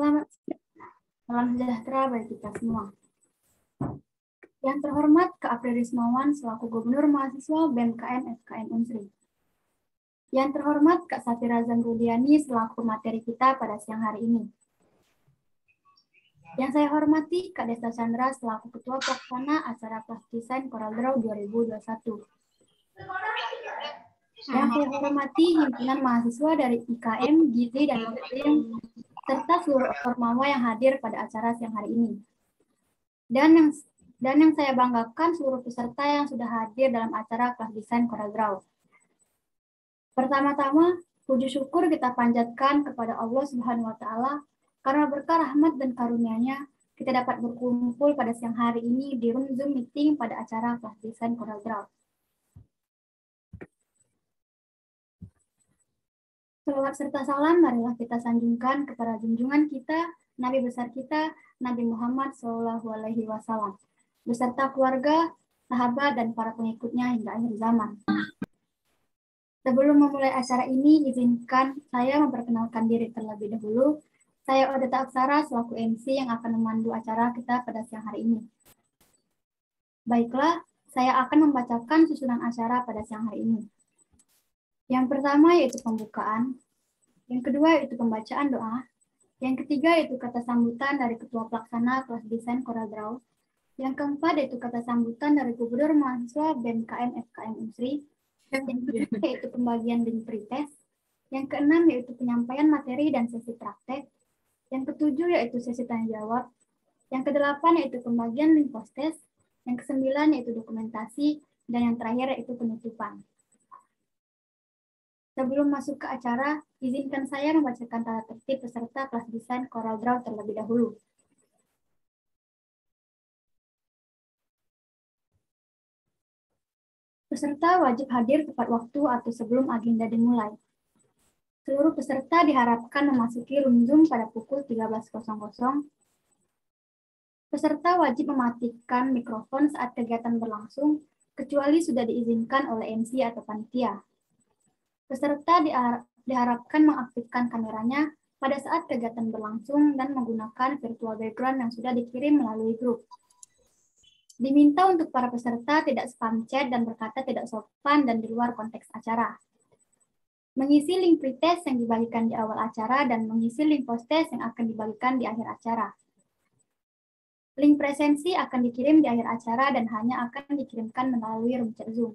Selamat salam sejahtera bagi kita semua. Yang terhormat Kak April Rismawan selaku Gubernur Mahasiswa BMKM FKM Unsri. Yang terhormat Kak Safira Zamruliani selaku materi kita pada siang hari ini. Yang saya hormati Kak Desta Chandra selaku Ketua Pelaksana acara Kelas Desain CorelDRAW 2021. Yang saya hormati himpunan mahasiswa dari IKM, Gizi, dan Muslim, serta seluruh ormawa yang hadir pada acara siang hari ini. Dan yang saya banggakan seluruh peserta yang sudah hadir dalam acara Kelas Desain CorelDRAW. Pertama-tama, puji syukur kita panjatkan kepada Allah Subhanahu wa Ta'ala karena berkah rahmat dan karunia-Nya kita dapat berkumpul pada siang hari ini di room Zoom meeting pada acara Kelas Desain CorelDRAW. Selawat serta salam marilah kita sanjungkan kepada junjungan kita, Nabi besar kita, Nabi Muhammad SAW, beserta keluarga, sahabat, dan para pengikutnya hingga akhir zaman. Sebelum memulai acara ini, izinkan saya memperkenalkan diri terlebih dahulu. Saya Odeta Aksara selaku MC yang akan memandu acara kita pada siang hari ini. Baiklah, saya akan membacakan susunan acara pada siang hari ini. Yang pertama yaitu pembukaan, yang kedua yaitu pembacaan doa, yang ketiga yaitu kata sambutan dari Ketua Pelaksana Kelas Desain CorelDRAW, yang keempat yaitu kata sambutan dari Gubernur Mahasiswa BMKM FKM Unsri, yang kelima yaitu pembagian link pretest, yang keenam yaitu penyampaian materi dan sesi praktek, yang ketujuh yaitu sesi tanya jawab, yang kedelapan yaitu pembagian link post-test, yang kesembilan yaitu dokumentasi, dan yang terakhir yaitu penutupan. Sebelum masuk ke acara, izinkan saya membacakan tata tertib peserta kelas desain CorelDRAW terlebih dahulu. Peserta wajib hadir tepat waktu atau sebelum agenda dimulai. Seluruh peserta diharapkan memasuki room Zoom pada pukul 13.00. Peserta wajib mematikan mikrofon saat kegiatan berlangsung, kecuali sudah diizinkan oleh MC atau panitia. Peserta diharapkan mengaktifkan kameranya pada saat kegiatan berlangsung dan menggunakan virtual background yang sudah dikirim melalui grup. Diminta untuk para peserta tidak spam chat dan berkata tidak sopan dan di luar konteks acara. Mengisi link pretest yang dibagikan di awal acara dan mengisi link post-test yang akan dibagikan di akhir acara. Link presensi akan dikirim di akhir acara dan hanya akan dikirimkan melalui room chat Zoom.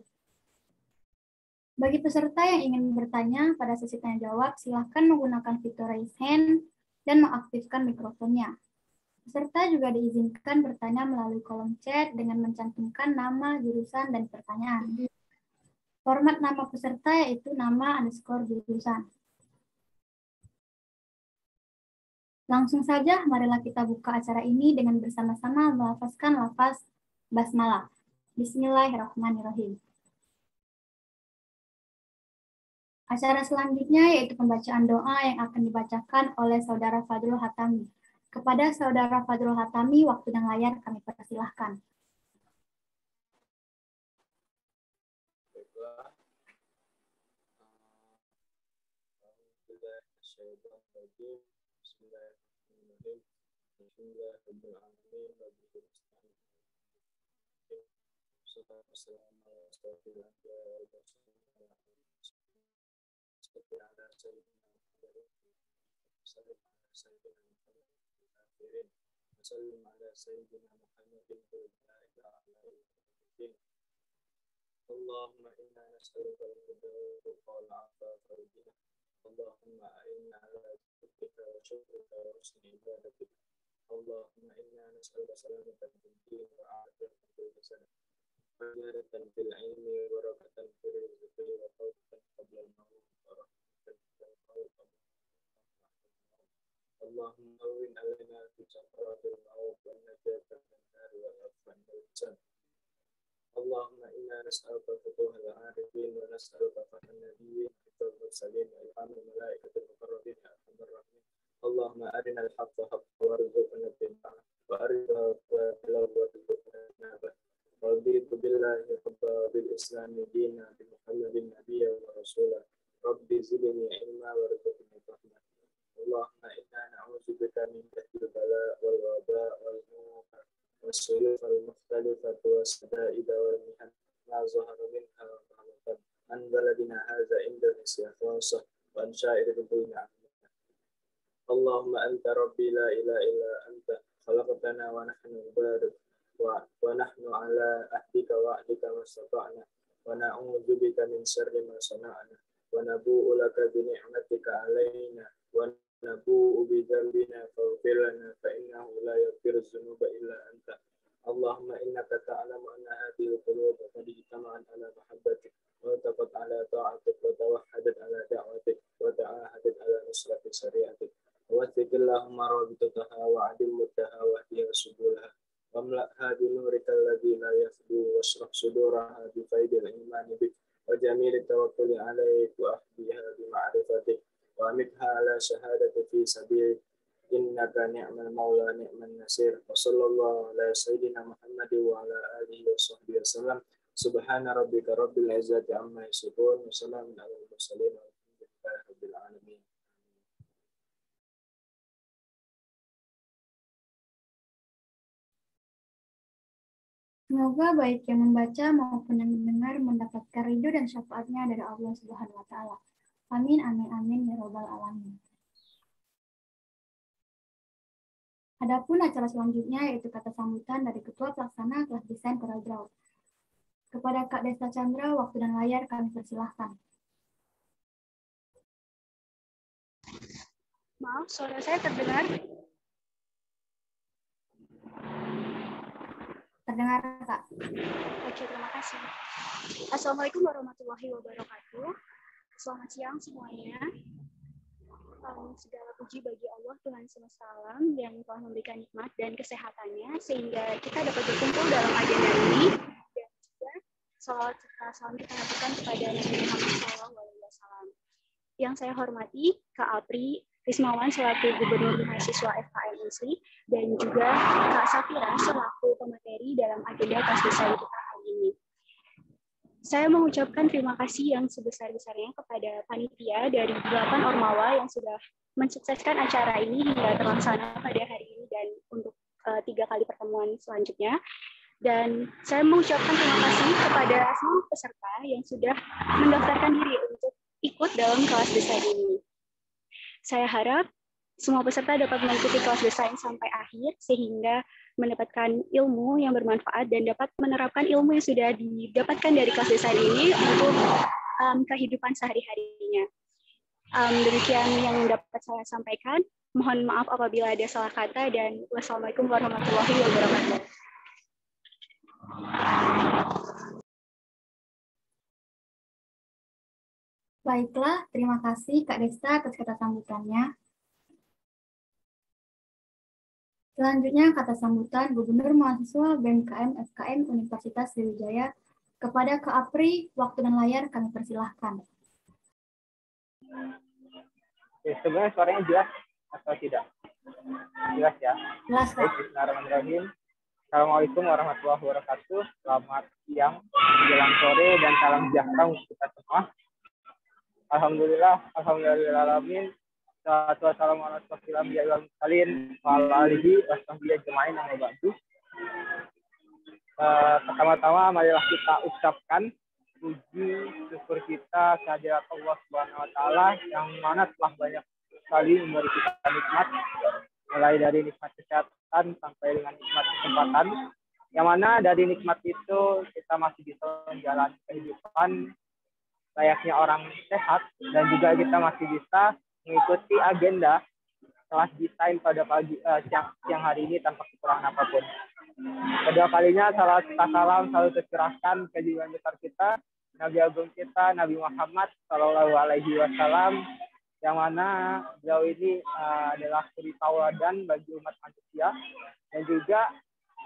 Bagi peserta yang ingin bertanya pada sesi tanya jawab, silakan menggunakan fitur raise hand dan mengaktifkan mikrofonnya. Peserta juga diizinkan bertanya melalui kolom chat dengan mencantumkan nama, jurusan, dan pertanyaan. Format nama peserta yaitu nama _ jurusan. Langsung saja, marilah kita buka acara ini dengan bersama-sama melafazkan lafaz basmalah. Bismillahirrahmanirrahim. Acara selanjutnya yaitu pembacaan doa yang akan dibacakan oleh Saudara Fadrul Hatami. Kepada Saudara Fadrul Hatami, waktu dan layar kami persilahkan. Allahumma inna nas'aluka al-huda wal afaf wal ghina. Allahumma inna ala dhikrika wa syukrika wa husni ibadatik. Allahumma inna nas'aluka salamatan fid din wa afiyatan fil jasad. Fajratan fil ilmi wa barakatan fil rizqi wa tawbatan qabla al-maut wa rahmatan fil maut. Allahumma awwin alaina fi sakaratil maut wa najatan min nar wa afwan wal jannah. Allahumma inna nas'aluka futuhal arifin wa nas'aluka fahman nabiyyin wa mursalin wa ilhamal malaikatil muqarrabin ya arhamar rahimin. Allahumma arina al-haqqa haqqan warzuqna ittiba'ah wa arina al-batila warzuqna ijtinabah. Raditu billahi rabba bil islami dina bi Muhammadin nabiyya wa rasulah. Rabbi zidni ilma warzuqni fahma. Allahumma inna na'udzubika بك من جهد البلاء والوباء والموت والسيوف المختلفة والشدائد والمحن ما ظهر منها وما بطن عن بلدنا هذا عند النسيان خاصة وعن سائر الدين عامة. اللهم أنت ربي لا إله إلا أنت خلقتنا ونحن عبادك ونحن على عهدك ووعدك ما استطعنا ونعوذ بك من شر ما صنعنا ونبوء لك بنعمتك علينا ونبوء بذنبنا فاغفر لنا فإنه لا يغفر الذنوب إلا أنت. اللهم إنك تعلم أن هذه القلوب قد اجتمعت على محبتك واتفقت على طاعتك وتوحدت على دعوتك وتعاهدت على نصرة شريعتك ووثق اللهم رابطتها وعدل مدها واهدها سبلها واملأها بنورك الذي لا يخبو واشرح صدورها بفيض الإيمان بك وجميل التوكل عليك وأحديها بمعرفتك وأمتها على شهادة في سبيلك إنك نعم المولى نعم النصير وصلى الله على سيدنا محمد وعلى آله وصحبه وسلم سبحان ربك رب العزة عما يصفون وسلام على المرسلين والحمد لله رب العالمين. Semoga baik yang membaca maupun yang mendengar mendapatkan ridho dan syafaatnya dari Allah Subhanahu wa Ta'ala. Amin, amin, amin, ya Rabbal Alamin. Adapun acara selanjutnya yaitu kata sambutan dari Ketua Pelaksana Kelas Desain CorelDRAW. Kepada Kak Desta Chandra, waktu dan layar kami persilahkan. Maaf, suara saya terdengar? Terdengar, Kak. Oke, terima kasih. Assalamualaikum warahmatullahi wabarakatuh. Selamat siang semuanya. Segala puji bagi Allah Tuhan semesta alam yang telah memberikan nikmat dan kesehatannya sehingga kita dapat berkumpul dalam agenda ini dan juga salawat serta salam kita lakukan kepada Nabi Muhammad SAW. Yang saya hormati Kak Apri Rismawan selaku Gubernur Mahasiswa FKM Unsri dan juga Kak Safira selaku pemateri dalam agenda kelas desain kita hari ini. Saya mengucapkan terima kasih yang sebesar-besarnya kepada panitia dari 8 Ormawa yang sudah mensukseskan acara ini hingga terlaksana pada hari ini dan untuk 3 kali pertemuan selanjutnya. Dan saya mengucapkan terima kasih kepada seluruh peserta yang sudah mendaftarkan diri untuk ikut dalam kelas desain ini. Saya harap semua peserta dapat mengikuti kelas desain sampai akhir sehingga mendapatkan ilmu yang bermanfaat dan dapat menerapkan ilmu yang sudah didapatkan dari kelas desain ini untuk kehidupan sehari-harinya. Demikian yang dapat saya sampaikan. Mohon maaf apabila ada salah kata dan wassalamualaikum warahmatullahi wabarakatuh. Baiklah, terima kasih Kak Desta atas kata sambutannya. Selanjutnya kata sambutan Gubernur Mahasiswa BMKM FKM Universitas Sriwijaya kepada Kak Apri, waktu dan layar kami persilahkan. Sebenarnya suaranya jelas atau tidak? Jelas ya? Jelas, Kak. Bismillahirrahmanirrahim. Assalamualaikum warahmatullahi wabarakatuh. Selamat siang, menjelang sore, dan salam sejahtera untuk kita semua. Alhamdulillahirrahmanirrahim. Wassalamualaikum warahmatullahi wabarakatuh. Pertama-tama marilah kita ucapkan puji syukur kita kehadirat Allah Subhanahu wa Ta'ala yang mana telah banyak sekali memberi kita nikmat, mulai dari nikmat kesehatan sampai dengan nikmat kesempatan, yang mana dari nikmat itu kita masih bisa menjalani kehidupan layaknya orang sehat, dan juga kita masih bisa mengikuti agenda kelas desain pada siang hari ini tanpa kekurangan apapun. Kedua kalinya salam selalu tercurahkan ke jiwa besar kita, Nabi Agung kita, Nabi Muhammad Sallallahu Alaihi Wasallam, yang mana beliau ini adalah suri tauladan bagi umat manusia, dan juga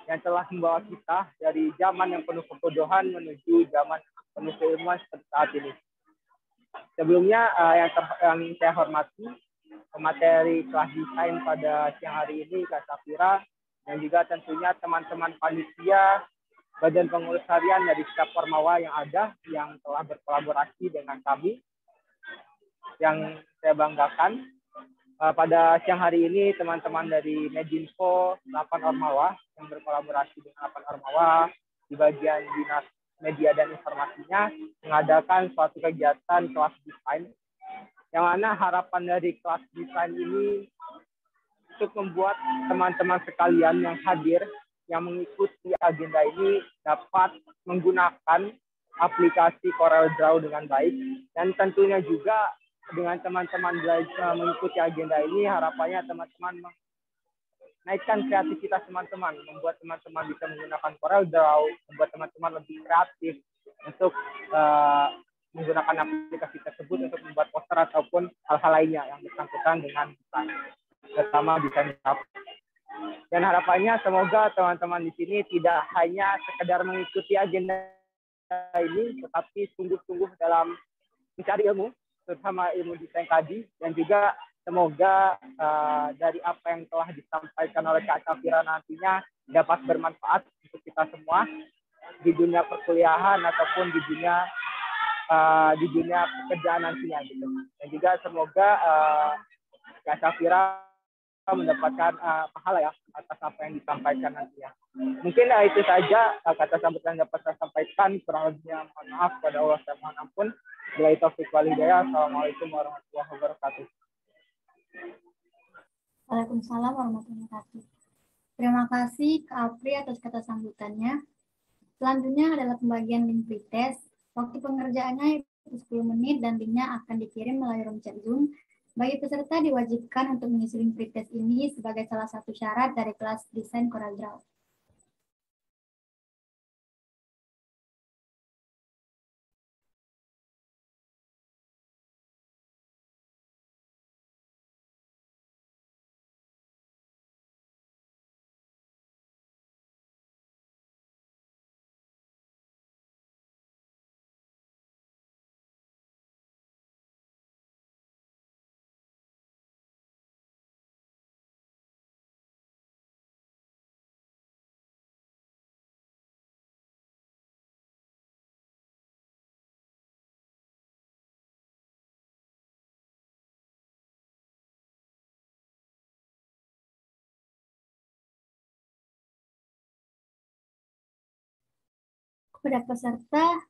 yang telah membawa kita dari zaman yang penuh kebodohan menuju zaman penuh keilmuan seperti saat ini. Sebelumnya yang saya hormati pemateri kelas desain pada siang hari ini Kak Safira, dan juga tentunya teman-teman panitia badan pengurus harian dari setiap Ormawa yang ada yang telah berkolaborasi dengan kami, yang saya banggakan. pada siang hari ini teman-teman dari Medinfo 8 Ormawa yang berkolaborasi dengan 8 Ormawa di bagian Dinas Media dan Informasinya mengadakan suatu kegiatan kelas desain, yang mana harapan dari kelas desain ini untuk membuat teman-teman sekalian yang hadir, yang mengikuti agenda ini dapat menggunakan aplikasi CorelDRAW dengan baik, dan tentunya juga dengan teman-teman belajar mengikuti agenda ini, harapannya teman-teman menaikkan kreativitas teman-teman, membuat teman-teman bisa menggunakan CorelDRAW, membuat teman-teman lebih kreatif untuk menggunakan aplikasi tersebut untuk membuat poster ataupun hal-hal lainnya yang bersangkutan dengan desain, terutama desain grafis. Dan harapannya semoga teman-teman di sini tidak hanya sekedar mengikuti agenda ini, tetapi sungguh-sungguh dalam mencari ilmu, terutama ilmu desain tadi, dan juga semoga dari apa yang telah disampaikan oleh Kak Safira nantinya dapat bermanfaat untuk kita semua di dunia perkuliahan ataupun di dunia pekerjaan nantinya gitu. Dan juga semoga Kak Safira mendapatkan pahala ya atas apa yang disampaikan nantinya. Mungkin itu saja kata sambutan yang dapat saya sampaikan. Kurang lebihnya mohon maaf pada Allah, saya mohon ampun. Bila taufik wal hidayah. Assalamualaikum warahmatullahi wabarakatuh. Waalaikumsalam warahmatullahi wabarakatuh. Terima kasih Kak Apri atas kata sambutannya. Selanjutnya adalah pembagian link pretest. Waktu pengerjaannya 10 menit dan linknya akan dikirim melalui room chat Zoom. Bagi peserta diwajibkan untuk mengisi link pretest ini sebagai salah satu syarat dari kelas desain CorelDRAW. Kepada peserta,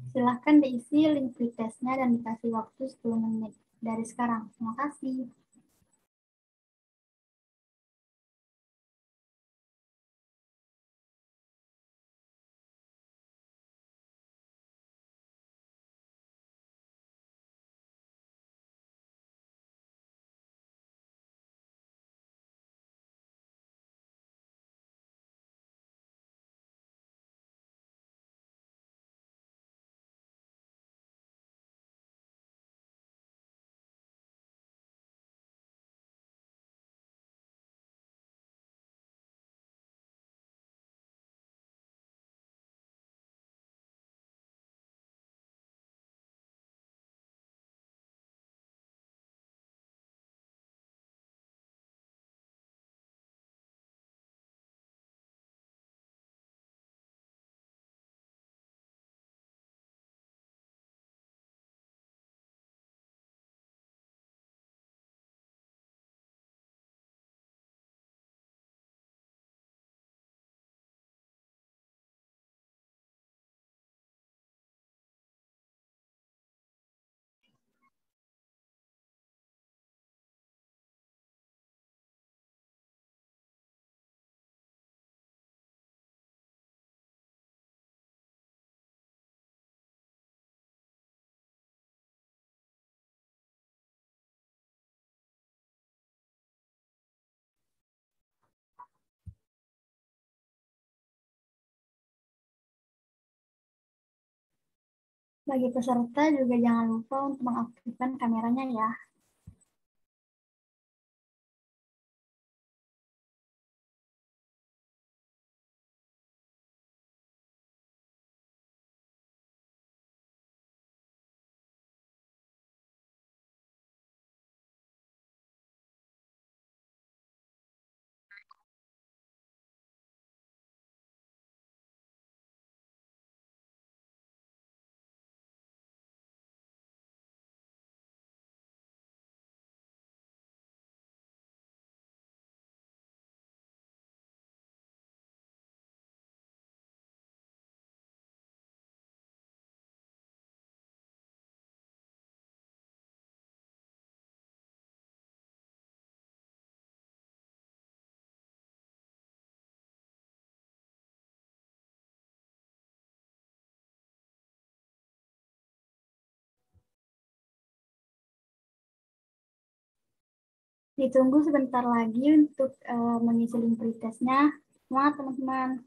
silahkan diisi link pretestnya dan dikasih waktu 10 menit dari sekarang. Terima kasih. Bagi peserta juga jangan lupa untuk mengaktifkan kameranya ya. Ditunggu sebentar lagi untuk mengisi link pretestnya. Semangat teman-teman.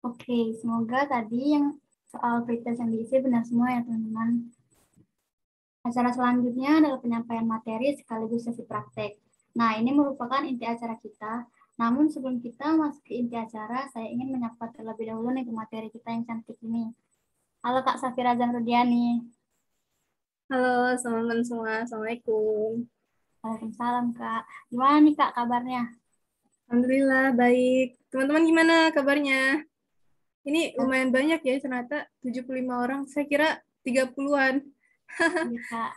Oke, semoga tadi yang soal pretest yang diisi benar semua ya teman-teman. Acara selanjutnya adalah penyampaian materi sekaligus sesi praktek. Nah, ini merupakan inti acara kita. Namun sebelum kita masuk ke inti acara, saya ingin menyapa terlebih dahulu nih ke materi kita yang cantik ini. Halo Kak Safira Zahrudiani. Halo teman-teman semua, Assalamualaikum. Waalaikumsalam Kak. Gimana nih Kak kabarnya? Alhamdulillah baik. Teman-teman gimana kabarnya? Ini lumayan banyak ya ternyata 75 orang. Saya kira 30-an. Iya Kak.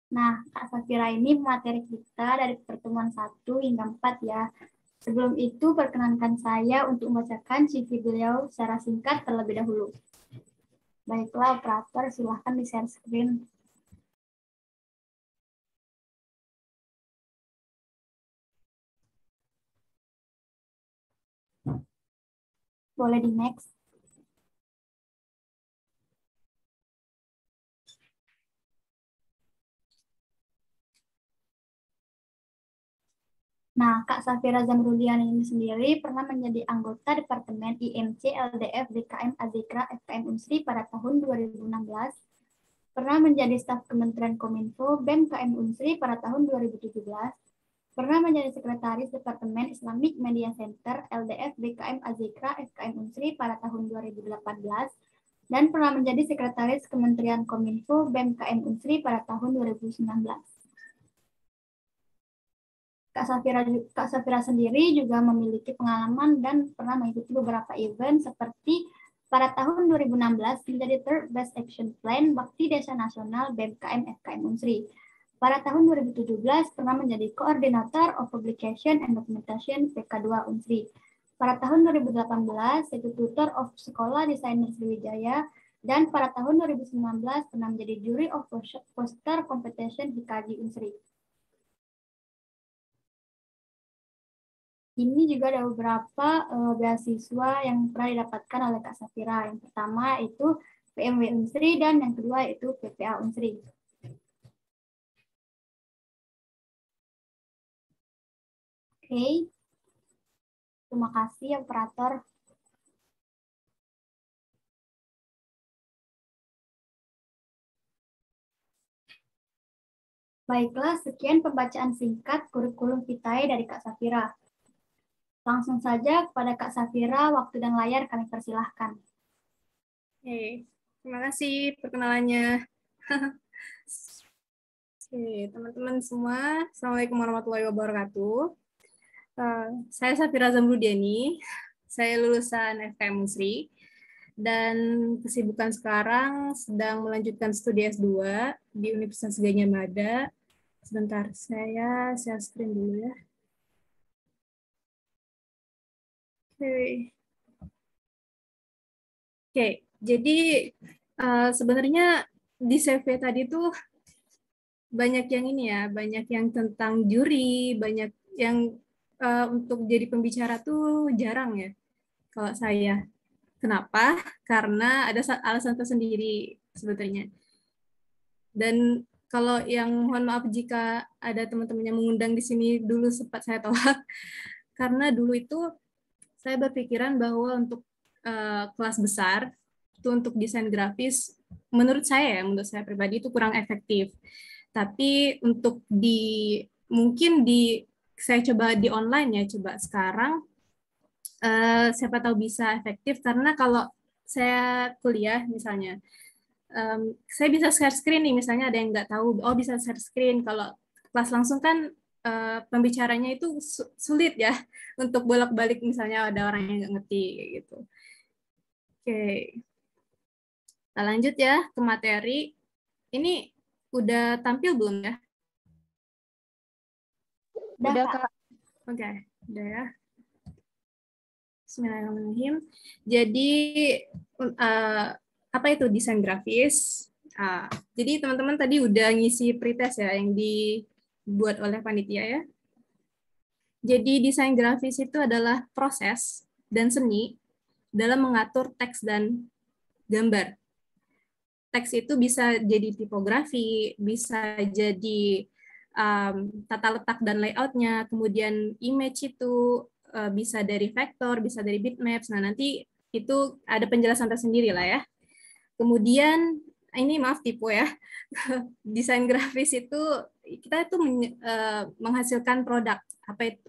Nah, Kak Safira ini materi kita dari pertemuan 1 hingga 4 ya. Sebelum itu, perkenankan saya untuk membacakan CV beliau secara singkat terlebih dahulu. Baiklah, operator, silahkan di-share screen. Boleh di-next. Nah, Kak Safira Zamrudian ini sendiri pernah menjadi anggota Departemen IMC LDF DKM Azikra FKM Unsri pada tahun 2016, pernah menjadi staf Kementerian Kominfo BEM KM Unsri pada tahun 2017, pernah menjadi Sekretaris Departemen Islamic Media Center LDF BKM Azikra FKM Unsri pada tahun 2018, dan pernah menjadi Sekretaris Kementerian Kominfo BEM KM Unsri pada tahun 2019. Kak Safira sendiri juga memiliki pengalaman dan pernah mengikuti beberapa event seperti Pada tahun 2016 menjadi Third Best Action Plan Bakti Desa Nasional BMKM FKM Unsri. Pada tahun 2017 pernah menjadi Koordinator of Publication and Documentation PK2 Unsri. Pada tahun 2018 yaitu Tutor of Sekolah Desainer Sriwijaya, dan pada tahun 2019 pernah menjadi Jury of Poster Competition HIKAJI Unsri. Ini juga ada beberapa beasiswa yang pernah didapatkan oleh Kak Safira. Yang pertama itu PMW Unsri dan yang kedua itu PPA Unsri. Oke. Terima kasih operator. Baiklah, sekian pembacaan singkat kurikulum vitae dari Kak Safira. Langsung saja kepada Kak Safira, waktu dan layar kami persilahkan. Oke, terima kasih perkenalannya. Oke, teman-teman semua, Assalamualaikum warahmatullahi wabarakatuh. Saya Safira Zamrudiani, saya lulusan FKM Unsri, dan kesibukan sekarang sedang melanjutkan studi S2 di Universitas Gadjah Mada. Sebentar, saya share screen dulu ya. Oke, jadi sebenarnya di CV tadi tuh banyak yang ini ya, banyak yang tentang juri, banyak yang untuk jadi pembicara tuh jarang ya kalau saya. Kenapa? Karena ada alasan tersendiri sebenarnya. Dan kalau yang mohon maaf jika ada teman-teman yang mengundang di sini dulu sempat saya tolak, karena dulu itu saya berpikiran bahwa untuk kelas besar itu untuk desain grafis menurut saya pribadi itu kurang efektif. Tapi untuk mungkin saya coba di online ya, coba sekarang siapa tahu bisa efektif, karena kalau saya kuliah misalnya saya bisa share screen nih, misalnya ada yang nggak tahu, oh bisa share screen. Kalau kelas langsung kan pembicaranya itu sulit ya untuk bolak-balik, misalnya ada orang yang nggak ngerti kayak gitu. Oke, kita lanjut ya ke materi. Ini udah tampil belum ya? Udah, Kak. Oke, udah ya. Bismillahirrahmanirrahim. Jadi apa itu desain grafis? Jadi teman-teman tadi udah ngisi pretest ya yang dibuat oleh panitia ya. Jadi desain grafis itu adalah proses dan seni dalam mengatur teks dan gambar. Teks itu bisa jadi tipografi, bisa jadi tata letak dan layoutnya, kemudian image itu bisa dari vektor, bisa dari bitmaps. Nah, nanti itu ada penjelasan tersendiri lah ya. Kemudian, ini maaf tipu ya, desain grafis itu, kita itu menghasilkan produk.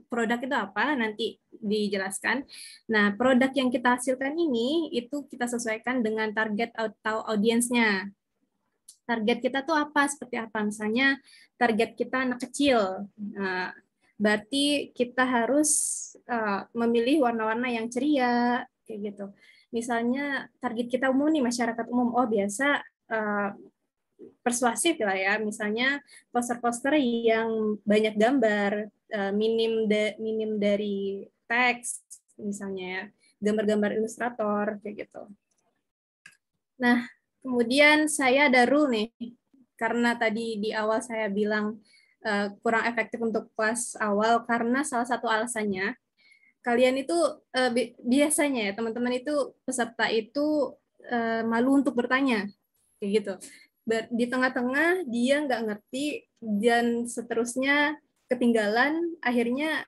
Produk itu apa? Nanti dijelaskan. Nah, produk yang kita hasilkan ini, itu kita sesuaikan dengan target atau audiensnya. Target kita tuh apa, seperti apa? Misalnya target kita anak kecil. Nah, berarti kita harus memilih warna-warna yang ceria, kayak gitu. Misalnya target kita umum nih, masyarakat umum. Oh, biasa persuasif lah ya. Misalnya poster-poster yang banyak gambar, minim dari teks, misalnya ya. Gambar-gambar ilustrator, kayak gitu. Nah, kemudian saya ada rule nih, karena tadi di awal saya bilang kurang efektif untuk kelas awal, karena salah satu alasannya, kalian itu biasanya ya, teman-teman itu, peserta itu malu untuk bertanya, kayak gitu. Di tengah-tengah dia nggak ngerti, dan seterusnya ketinggalan, akhirnya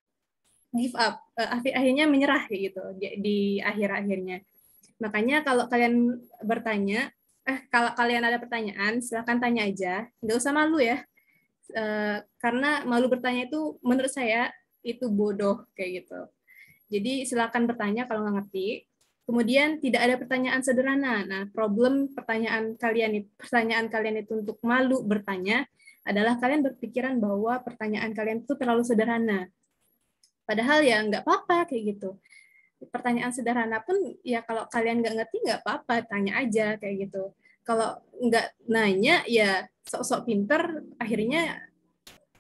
give up, akhirnya menyerah kayak gitu di akhir-akhirnya. Makanya kalau kalian bertanya, kalau kalian ada pertanyaan, silakan tanya aja. Nggak usah malu ya. Karena malu bertanya itu menurut saya itu bodoh kayak gitu. Jadi silakan bertanya kalau nggak ngerti. Kemudian tidak ada pertanyaan sederhana. Nah, problem pertanyaan kalian itu untuk malu bertanya adalah kalian berpikiran bahwa pertanyaan kalian itu terlalu sederhana. Padahal ya nggak apa-apa kayak gitu. pertanyaan sederhana pun ya kalau kalian nggak ngerti nggak apa-apa, tanya aja kayak gitu. Kalau nggak nanya ya sok-sok pinter, akhirnya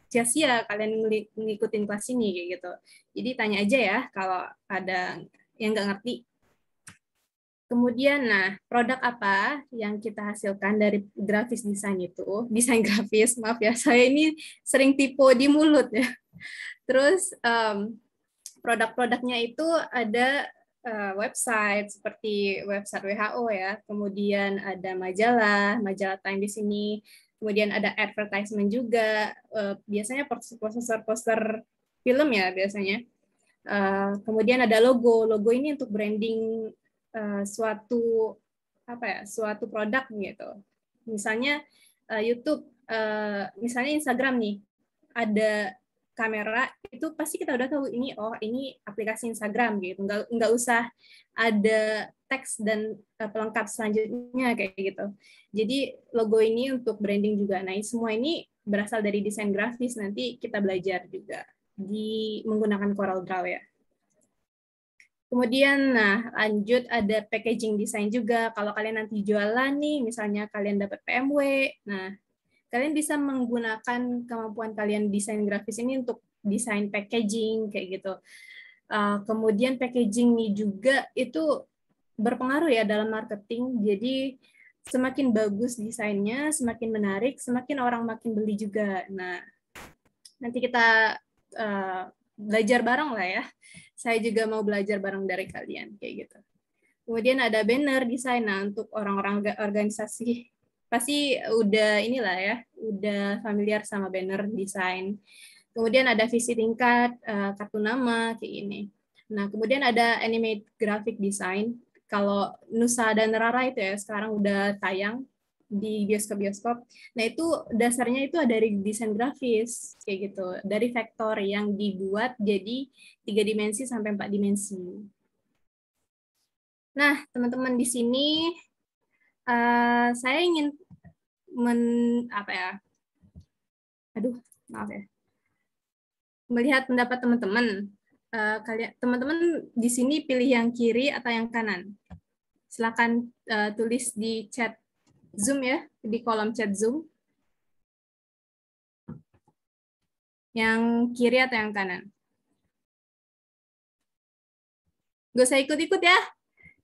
sia-sia kalian ngikutin kelas ini kayak gitu. Jadi tanya aja ya kalau ada yang nggak ngerti. Kemudian, nah, produk apa yang kita hasilkan dari grafis desain itu? Desain grafis, maaf ya, saya ini sering typo di mulut ya. Terus produk-produknya itu ada website seperti website WHO ya, kemudian ada majalah Time di sini, kemudian ada advertisement juga, biasanya poster film ya biasanya. Kemudian ada logo ini untuk branding suatu produk gitu. Misalnya YouTube, misalnya Instagram nih, ada kamera itu pasti kita udah tahu ini aplikasi Instagram gitu. Nggak usah ada teks dan pelengkap selanjutnya kayak gitu. Jadi logo ini untuk branding juga. Nah, semua ini berasal dari desain grafis, nanti kita belajar juga menggunakan CorelDRAW ya. Kemudian, nah lanjut ada packaging design juga. Kalau kalian nanti jualan nih, misalnya kalian dapat PMW, nah kalian bisa menggunakan kemampuan kalian desain grafis ini untuk desain packaging kayak gitu. Kemudian packaging ini juga itu berpengaruh ya dalam marketing. Jadi semakin bagus desainnya, semakin menarik, semakin orang makin beli juga. Nah, nanti kita belajar bareng lah ya. Saya juga mau belajar bareng dari kalian kayak gitu. Kemudian ada banner desain. Nah, untuk orang-orang organisasi pasti udah inilah ya, udah familiar sama banner desain. Kemudian ada visiting card, kartu nama kayak ini. Nah, kemudian ada animate graphic design. Kalau Nusa dan Rara itu ya sekarang udah tayang di bioskop-bioskop. Nah, itu dasarnya itu dari desain grafis kayak gitu, dari vektor yang dibuat jadi 3 dimensi sampai 4 dimensi. Nah, teman-teman di sini saya ingin melihat pendapat teman-teman. Teman-teman di sini pilih yang kiri atau yang kanan? Silakan tulis di chat Zoom ya, di kolom chat Zoom. Yang kiri atau yang kanan? Gak usah ikut-ikut ya.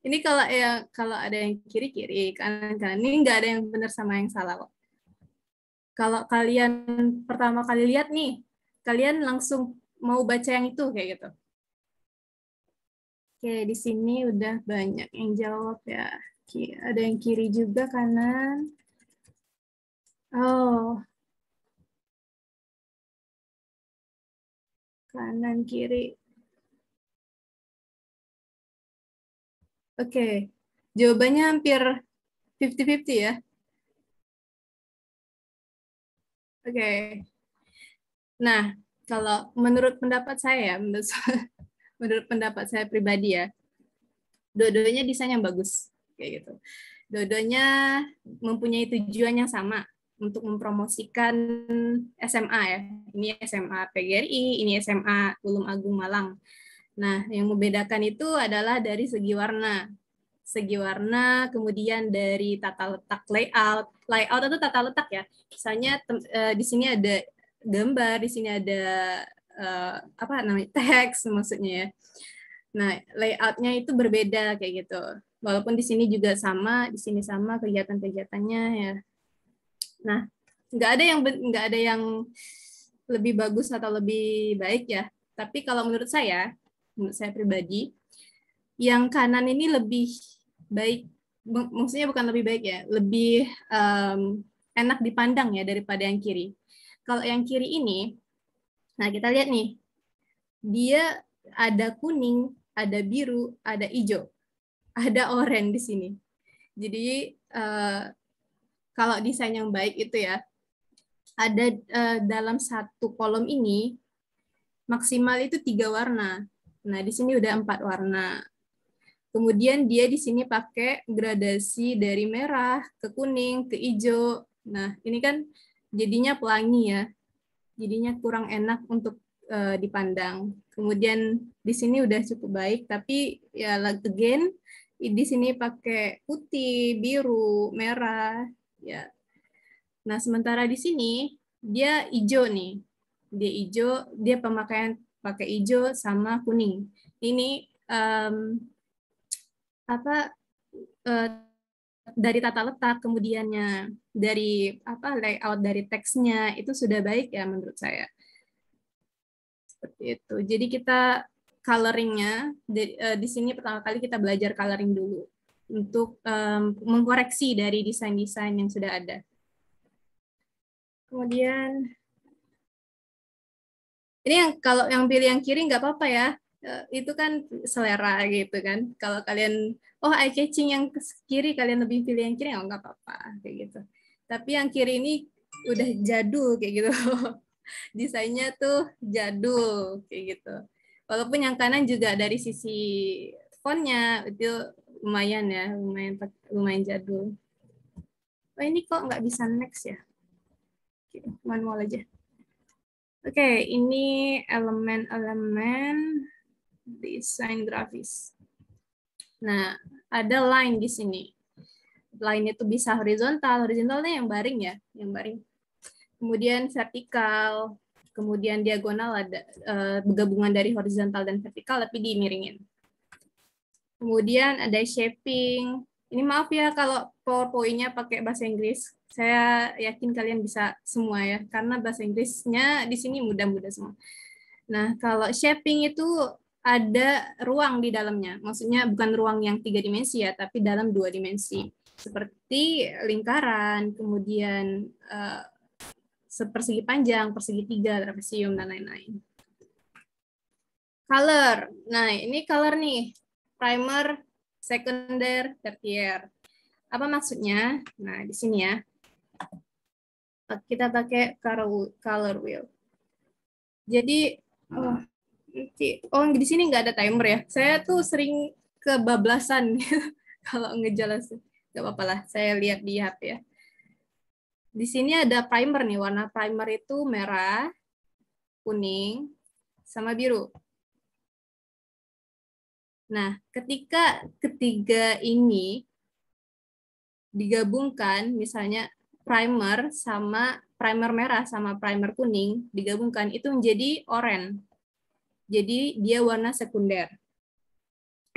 Ini kalau ada yang kiri-kiri, kanan-kanan, ini nggak ada yang benar sama yang salah kok. Kalau kalian pertama kali lihat nih, kalian langsung mau baca yang itu kayak gitu. Oke, di sini udah banyak yang jawab ya. Ada yang kiri juga, kanan. Oh. Kanan, kiri. Oke. Jawabannya hampir 50-50 ya. Oke. Nah, kalau menurut pendapat saya, menurut pendapat saya pribadi ya, dua-duanya desain yang bagus kayak gitu. Dua-duanya mempunyai tujuan yang sama untuk mempromosikan SMA ya. Ini SMA PGRI, ini SMA Tulung Agung Malang. Nah, yang membedakan itu adalah dari segi warna. Segi warna, kemudian dari tata letak layout. Layout itu tata letak ya. Misalnya di sini ada gambar, di sini ada teks maksudnya ya. Nah, layoutnya itu berbeda kayak gitu. Walaupun di sini juga sama, di sini sama kegiatan-kegiatannya ya. Nah, nggak ada yang lebih bagus atau lebih baik ya. Tapi kalau menurut saya pribadi, yang kanan ini lebih baik. Maksudnya bukan lebih baik ya, lebih enak dipandang ya daripada yang kiri. Kalau yang kiri ini, nah kita lihat nih, dia ada kuning, ada biru, ada hijau, ada oranye di sini. Jadi kalau desain yang baik itu ya, ada dalam satu kolom ini maksimal itu 3 warna. Nah di sini udah 4 warna. Kemudian dia di sini pakai gradasi dari merah ke kuning ke hijau. Nah ini kan jadinya pelangi ya, jadinya kurang enak untuk dipandang. Kemudian di sini udah cukup baik, tapi ya again di sini pakai putih, biru, merah, ya. Nah, sementara di sini dia hijau nih. Dia hijau, dia pemakaian pakai hijau sama kuning. Ini dari tata letak, kemudiannya dari layout dari teksnya itu sudah baik ya menurut saya. Seperti itu. Jadi kita coloringnya di sini pertama kali kita belajar coloring dulu untuk mengkoreksi dari desain-desain yang sudah ada. Kemudian ini kalau yang pilih yang kiri nggak apa-apa ya, itu kan selera gitu kan. Kalau kalian eye catching yang kiri, kalian lebih pilih yang kiri, nggak apa-apa kayak gitu. Tapi yang kiri ini udah jadul kayak gitu. Desainnya tuh jadul kayak gitu. Walaupun yang kanan juga dari sisi fontnya itu lumayan ya, lumayan jadul. Oh ini kok nggak bisa next ya? Manual aja. Oke, ini elemen-elemen desain grafis. Nah, ada line di sini. Line itu bisa horizontal horizontalnya yang baring ya, yang baring. Kemudian vertikal, kemudian diagonal ada gabungan dari horizontal dan vertikal tapi dimiringin. Kemudian ada shaping. Ini maaf ya kalau PowerPoint-nya pakai bahasa Inggris. Saya yakin kalian bisa semua ya, karena bahasa Inggrisnya di sini mudah-mudah semua. Nah, kalau shaping itu ada ruang di dalamnya. Maksudnya bukan ruang yang 3 dimensi ya, tapi dalam 2 dimensi. Seperti lingkaran, kemudian persegi panjang, persegi 3, trapesium, dan lain-lain. Color. Nah, ini color nih. Primer, sekunder, tertier. Apa maksudnya? Nah, di sini ya. Kita pakai color wheel. Jadi, di sini nggak ada timer ya. Saya tuh sering kebablasan kalau ngejelasin. Nggak apa-apa lah, saya lihat di HP ya. Di sini ada primer nih, warna primer itu merah, kuning, sama biru. Nah, ketika ketiga ini digabungkan, misalnya primer merah sama primer kuning digabungkan, itu menjadi oranye. Jadi dia warna sekunder.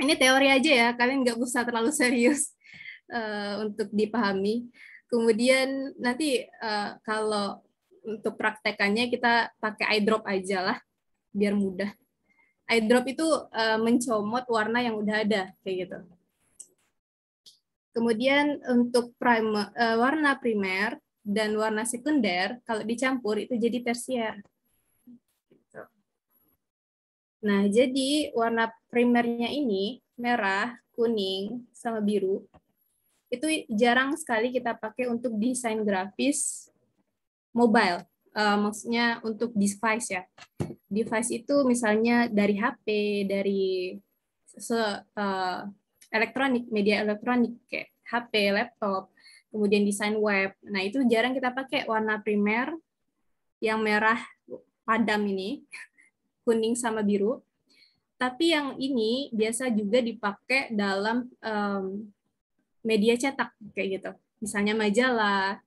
Ini teori aja ya, kalian nggak usah terlalu serius untuk dipahami. Kemudian nanti kalau untuk praktekannya kita pakai eye drop aja lah, biar mudah. Eye drop itu mencomot warna yang udah ada, kayak gitu. Kemudian untuk warna primer dan warna sekunder, kalau dicampur itu jadi tersier. Nah, jadi warna primernya ini, merah, kuning, sama biru, itu jarang sekali kita pakai untuk desain grafis mobile. Maksudnya untuk device ya. Device itu misalnya dari HP, dari elektronik, media elektronik kayak HP, laptop, kemudian desain web. Nah, itu jarang kita pakai warna primer yang merah padam ini, kuning sama biru. Tapi yang ini biasa juga dipakai dalam media cetak kayak gitu. Misalnya majalah,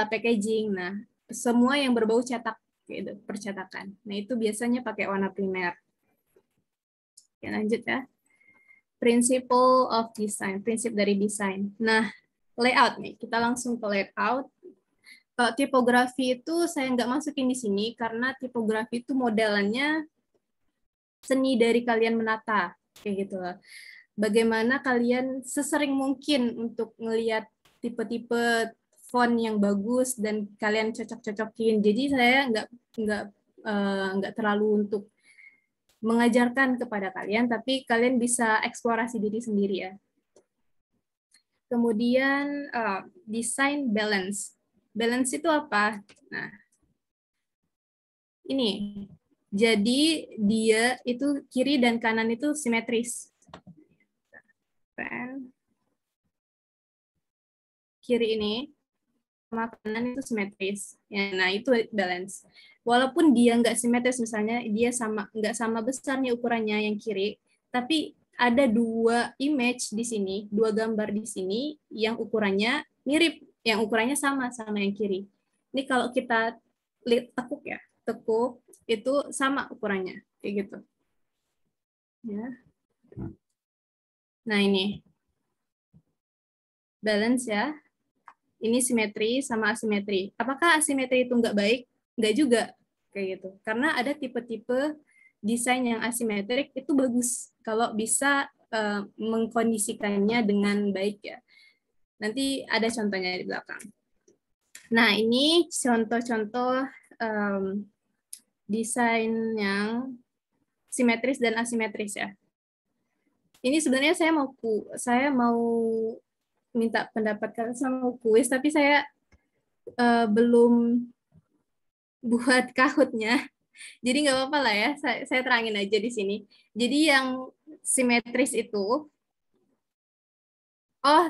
packaging. Nah, semua yang berbau cetak gitu, percetakan. Nah, itu biasanya pakai warna primer. Oke, lanjut ya. Principle of design, prinsip dari desain. Nah, layout nih, kita langsung ke layout. Kalau tipografi itu saya nggak masukin di sini karena tipografi itu modelannya seni dari kalian menata, kayak gitu lah. Bagaimana kalian sesering mungkin untuk ngelihat tipe-tipe font yang bagus dan kalian cocok-cocokin. Jadi saya nggak terlalu untuk mengajarkan kepada kalian, tapi kalian bisa eksplorasi diri sendiri ya. Kemudian design balance. Balance itu apa? Nah, ini. Jadi dia itu kiri dan kanan itu simetris. Kiri ini sama kanan itu simetris. Ya, nah itu balance. Walaupun dia nggak simetris, misalnya dia nggak sama besarnya ukurannya yang kiri, tapi ada dua image di sini, dua gambar di sini yang ukurannya mirip, yang ukurannya sama yang kiri. Ini kalau kita tekuk ya, tekuk itu sama ukurannya, kayak gitu. Ya. Nah ini balance ya. Ini simetri sama asimetri. Apakah asimetri itu nggak baik? Nggak juga, kayak gitu. Karena ada tipe-tipe desain yang asimetrik itu bagus kalau bisa mengkondisikannya dengan baik ya. Nanti ada contohnya di belakang. Nah, ini contoh-contoh desain yang simetris dan asimetris ya. Ini sebenarnya saya mau minta pendapat kalian sama kuis, tapi saya belum buat Kahoot-nya. Jadi nggak apa-apa lah ya, saya terangin aja di sini. Jadi yang simetris itu,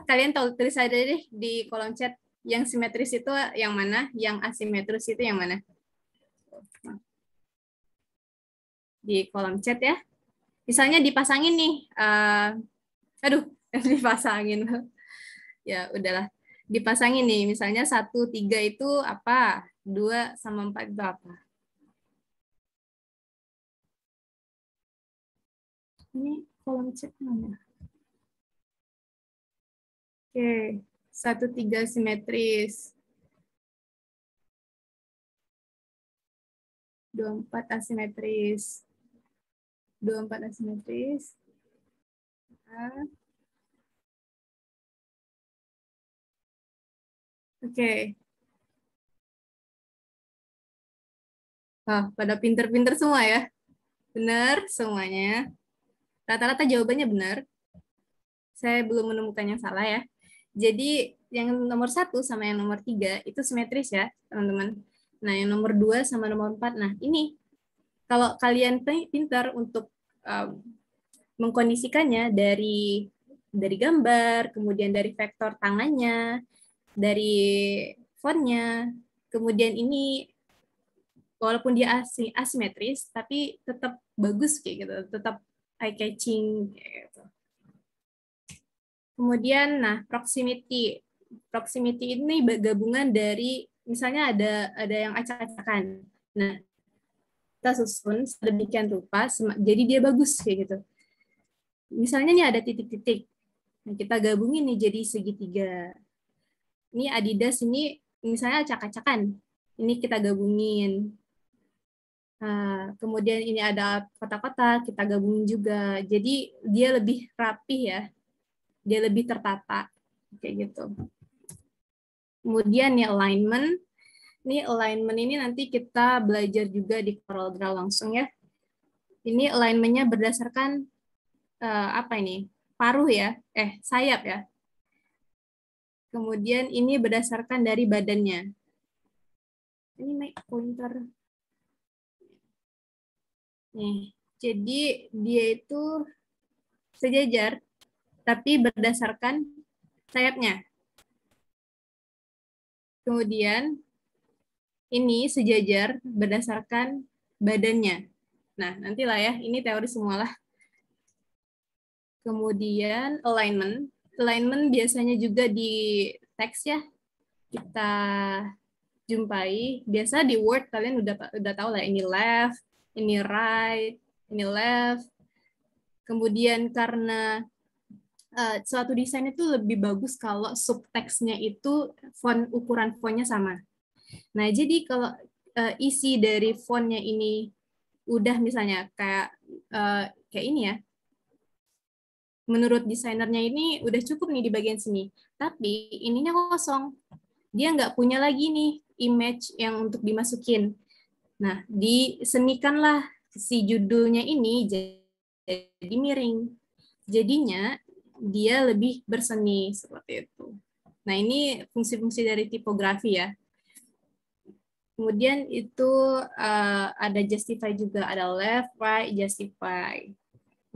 kalian tahu, tulis aja deh di kolom chat. Yang simetris itu yang mana, yang asimetris itu yang mana. Di kolom chat ya. Misalnya dipasangin nih, aduh, dipasangin. Ya udahlah, dipasangin nih, misalnya 1, 3 itu apa, 2 sama 4 itu apa. Ini kolom chat mana? Oke, 1, 3 simetris. 2, 4 asimetris. 2, 4 asimetris. Oke. Pada pinter-pinter semua ya. Benar semuanya. Rata-rata jawabannya benar. Saya belum menemukan yang salah ya. Jadi yang nomor 1 sama yang nomor 3 itu simetris ya, teman-teman. Nah, yang nomor 2 sama nomor 4. Nah, ini kalau kalian pintar untuk mengkondisikannya dari gambar, kemudian dari vektor tangannya, dari fontnya, kemudian ini walaupun dia asimetris, tapi tetap bagus kayak gitu, tetap eye catching kayak gitu. Kemudian, nah proximity ini gabungan dari misalnya ada yang acak-acakan. Nah, kita susun sedemikian rupa, jadi dia bagus kayak gitu. Misalnya nih ada titik-titik, nah kita gabungin nih jadi segitiga. Ini Adidas ini misalnya acak-acakan, ini kita gabungin. Nah, kemudian ini ada kotak-kotak, kita gabungin juga. Jadi dia lebih rapi ya, dia lebih tertata kayak gitu. Kemudian nih alignment. Ini alignment ini nanti kita belajar juga di CorelDRAW langsung ya. Ini alignment-nya berdasarkan apa ini? Paruh ya, sayap ya. Kemudian ini berdasarkan dari badannya. Ini make pointer. Nih, jadi dia itu sejajar, tapi berdasarkan sayapnya. Kemudian ini sejajar berdasarkan badannya. Nah, nantilah ya, ini teori semualah. Kemudian alignment. Alignment biasanya juga di teks ya, kita jumpai. Biasa di Word kalian udah tahu lah, ini left, ini right, ini left. Kemudian karena suatu desain itu lebih bagus kalau subteksnya itu ukuran fontnya sama. Nah, jadi kalau isi dari fontnya ini udah misalnya kayak ini ya, menurut desainernya ini udah cukup nih di bagian sini, tapi ininya kosong, dia nggak punya lagi nih image yang untuk dimasukin. Nah, disenikanlah si judulnya ini jadi miring. Jadinya dia lebih berseni seperti itu. Nah, ini fungsi-fungsi dari tipografi ya. Kemudian itu ada justify juga, ada left, right, justify.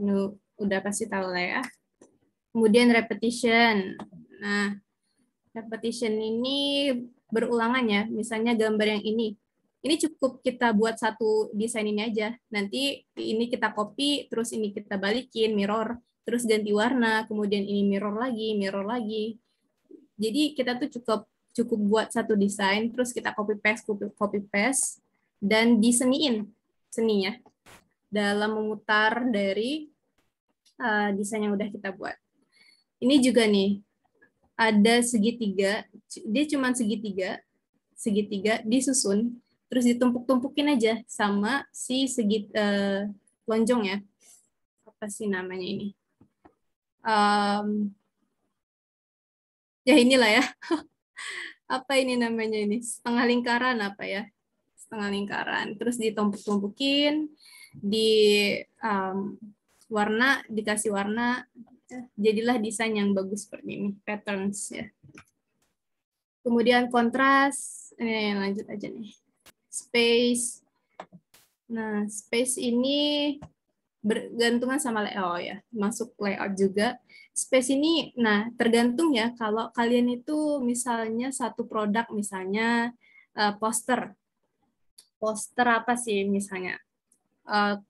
Ini udah pasti tahu lah ya. Kemudian repetition. Nah, repetition ini berulangan ya. Misalnya gambar yang ini cukup kita buat satu desain ini aja. Nanti ini kita copy, terus ini kita balikin, mirror, terus ganti warna, kemudian ini mirror lagi, mirror lagi. Jadi kita tuh cukup buat satu desain, terus kita copy paste, dan diseniin seninya dalam memutar dari desain yang udah kita buat. Ini juga nih ada segitiga, dia cuma segitiga disusun, terus ditumpuk-tumpukin aja sama si lonjong ya. Apa sih namanya ini? Ya inilah ya. Apa ini namanya ini? Setengah lingkaran apa ya? Setengah lingkaran. Terus ditumpuk-tumpukin, dikasih warna, jadilah desain yang bagus seperti ini, patterns ya. Kemudian kontras, lanjut aja nih. Space. Nah, space ini bergantungan sama layout ya, masuk layout juga. Space ini, nah tergantung ya, kalau kalian itu misalnya satu produk, misalnya poster apa sih misalnya,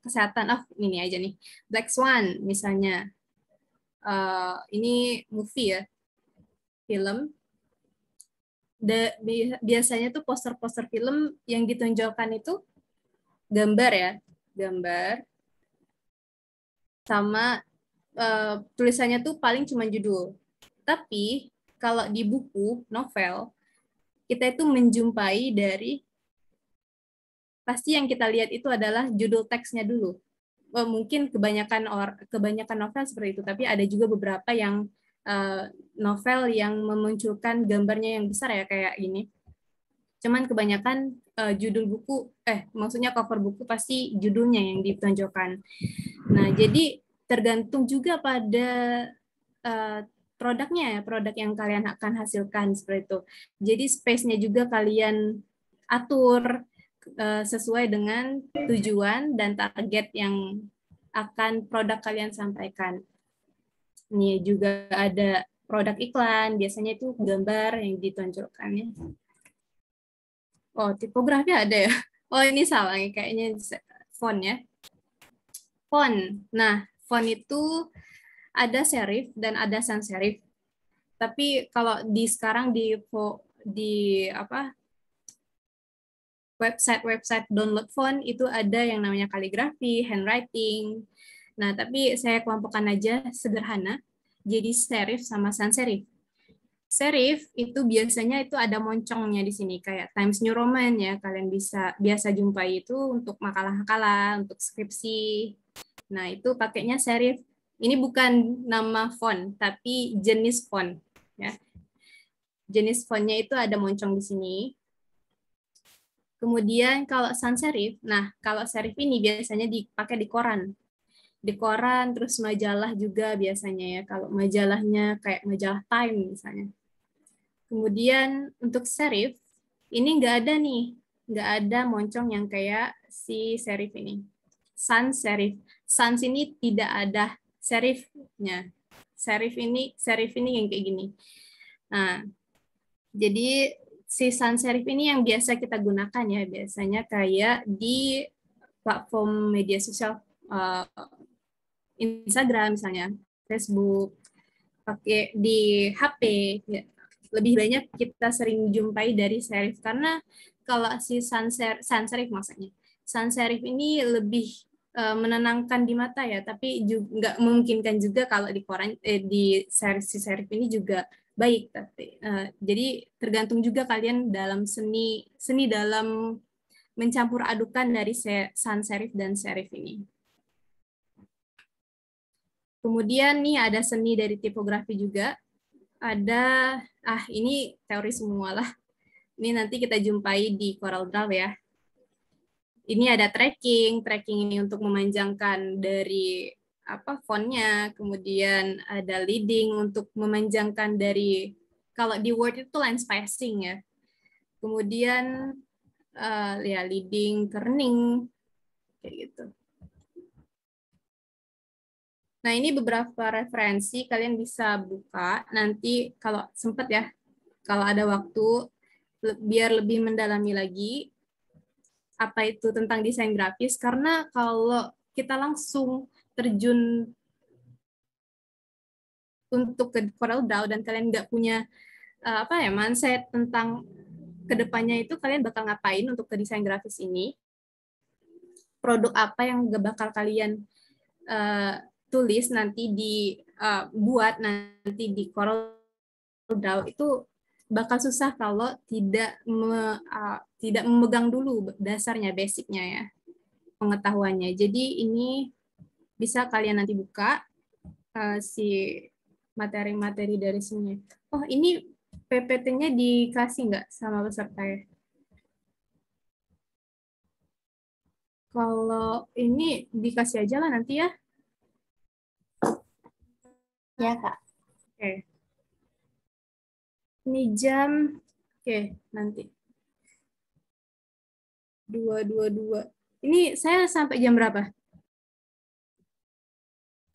kesehatan, ini aja nih, Black Swan misalnya, ini movie ya, film. Biasanya tuh poster-poster film yang ditonjolkan itu gambar ya, gambar sama tulisannya tuh paling cuma judul. Tapi kalau di buku novel, kita itu menjumpai dari, pasti yang kita lihat itu adalah judul teksnya dulu. Mungkin kebanyakan novel seperti itu, tapi ada juga beberapa yang novel yang memunculkan gambarnya yang besar ya, kayak ini. Cuman kebanyakan judul buku, maksudnya cover buku pasti judulnya yang ditonjolkan. Nah, jadi tergantung juga pada produknya ya, produk yang kalian akan hasilkan seperti itu. Jadi space-nya juga kalian atur sesuai dengan tujuan dan target yang akan produk kalian sampaikan. Ini juga ada produk iklan, biasanya itu gambar yang ditonjolkannya. Oh, tipografi ada ya? Oh, ini salah, kayaknya font ya. Font. Nah, font itu ada serif dan ada sans serif. Tapi kalau sekarang di website download font itu ada yang namanya kaligrafi, handwriting. Nah, tapi saya kelompokkan aja sederhana, jadi serif sama sans serif. Serif itu biasanya itu ada moncongnya di sini, kayak Times New Roman ya, kalian biasa jumpai itu untuk makalah-makalah, untuk skripsi. Nah, itu pakainya serif. Ini bukan nama font, tapi jenis font ya. Jenis fontnya itu ada moncong di sini. Kemudian kalau sans serif, nah kalau serif ini biasanya dipakai di koran. Di koran, terus majalah juga biasanya ya, kalau majalahnya kayak majalah Time misalnya. Kemudian untuk serif, ini nggak ada nih, nggak ada moncong yang kayak si serif ini. Sans serif. Sans ini tidak ada serifnya. Serif ini yang kayak gini. Nah, jadi si sans serif ini yang biasa kita gunakan ya, biasanya kayak di platform media sosial, Instagram misalnya, Facebook, pakai di HP, ya. Lebih banyak kita sering jumpai dari serif, karena kalau si sans serif maksudnya, sans serif ini lebih menenangkan di mata ya, tapi juga nggak memungkinkan juga kalau di koran, di si serif ini juga baik. Tapi jadi tergantung juga kalian dalam seni dalam mencampur adukan dari sans serif dan serif ini. Kemudian nih ada seni dari tipografi juga. Ada, ini teori semua lah. Ini nanti kita jumpai di CorelDRAW ya. Ini ada tracking ini untuk memanjangkan dari fontnya, kemudian ada leading untuk memanjangkan dari, kalau di Word itu line spacing ya. Kemudian ya leading, kerning, kayak gitu. Nah, ini beberapa referensi, kalian bisa buka nanti kalau sempat ya, kalau ada waktu, biar lebih mendalami lagi apa itu tentang desain grafis, karena kalau kita langsung terjun untuk ke CorelDRAW dan kalian nggak punya mindset tentang kedepannya itu kalian bakal ngapain untuk ke desain grafis ini, produk apa yang gak bakal kalian tulis nanti buat nanti di CorelDRAW, itu bakal susah kalau tidak memegang dulu dasarnya, basicnya ya, pengetahuannya. Jadi ini bisa kalian nanti buka si materi-materi dari sini. Oh, ini PPT-nya dikasih nggak sama peserta ya? Kalau ini dikasih aja lah nanti ya. Ya, Kak. Oke. Ini jam, oke, nanti. 2:22. Ini saya sampai jam berapa?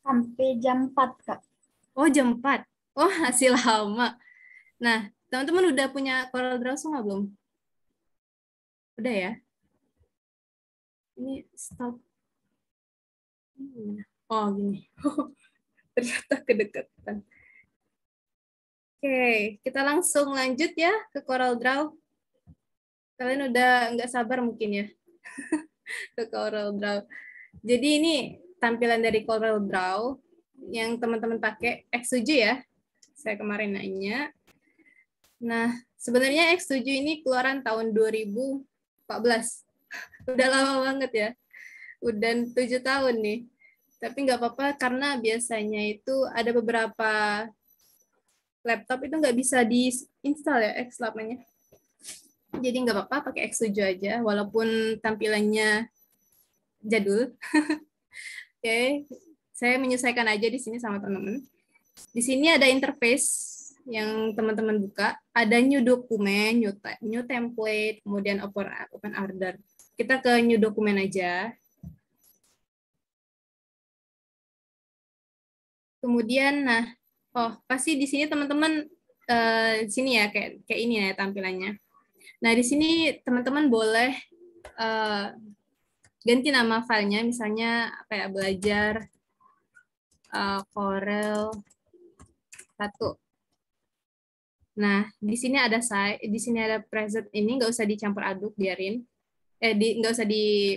Sampai jam 4, Kak. Oh, jam 4. Oh, masih lama. Nah, teman-teman udah punya CorelDRAW semua belum? Udah ya? Ini stop. Oh, gini. Ternyata kedekatan. Oke, kita langsung lanjut ya ke CorelDRAW. Kalian udah nggak sabar mungkin ya ke CorelDRAW. Jadi ini tampilan dari CorelDRAW yang teman-teman pakai X7 ya. Saya kemarin nanya. Nah, sebenarnya X7 ini keluaran tahun 2014. Udah lama banget ya. Udah 7 tahun nih. Tapi nggak apa-apa karena biasanya itu ada beberapa laptop itu nggak bisa diinstal ya Xlab-nya. Jadi nggak apa-apa pakai X7 aja, walaupun tampilannya jadul. Oke, saya menyesuaikan aja di sini sama teman-teman. Di sini ada interface yang teman-teman buka, ada new dokumen, new template, kemudian open order. Kita ke new dokumen aja. Kemudian, pasti di sini teman-teman di sini ya kayak ini ya tampilannya. Nah, di sini teman-teman boleh ganti nama filenya, misalnya kayak belajar Corel 1. Nah, di sini ada preset ini, nggak usah dicampur aduk, biarin. Nggak usah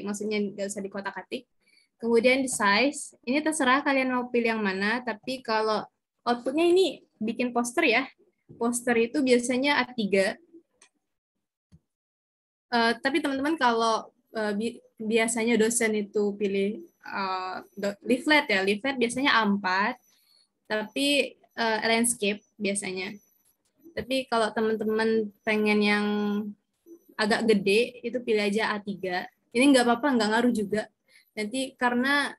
maksudnya nggak usah dikotak-atik. Kemudian di size, ini terserah kalian mau pilih yang mana, tapi kalau outputnya ini bikin poster ya. Poster itu biasanya A3. Tapi teman-teman kalau biasanya dosen itu pilih leaflet ya, leaflet biasanya A4, tapi landscape biasanya. Tapi kalau teman-teman pengen yang agak gede, itu pilih aja A3. Ini nggak apa-apa, nggak ngaruh juga. Nanti karena,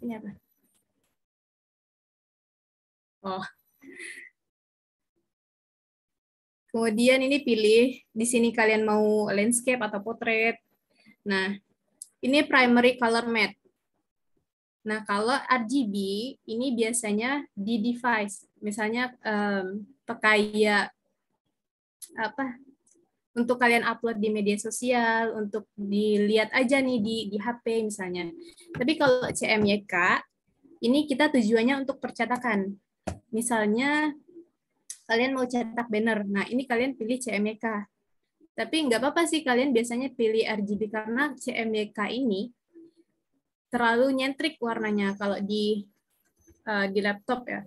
ini apa? Oh. Kemudian ini pilih, di sini kalian mau landscape atau portrait. Nah, ini primary color matte. Nah, kalau RGB, ini biasanya di device. Misalnya, kayak untuk kalian upload di media sosial, untuk dilihat aja nih di HP misalnya. Tapi kalau CMYK, ini kita tujuannya untuk percetakan. Misalnya kalian mau cetak banner, nah ini kalian pilih CMYK. Tapi nggak apa-apa sih kalian biasanya pilih RGB karena CMYK ini terlalu nyentrik warnanya kalau di laptop ya.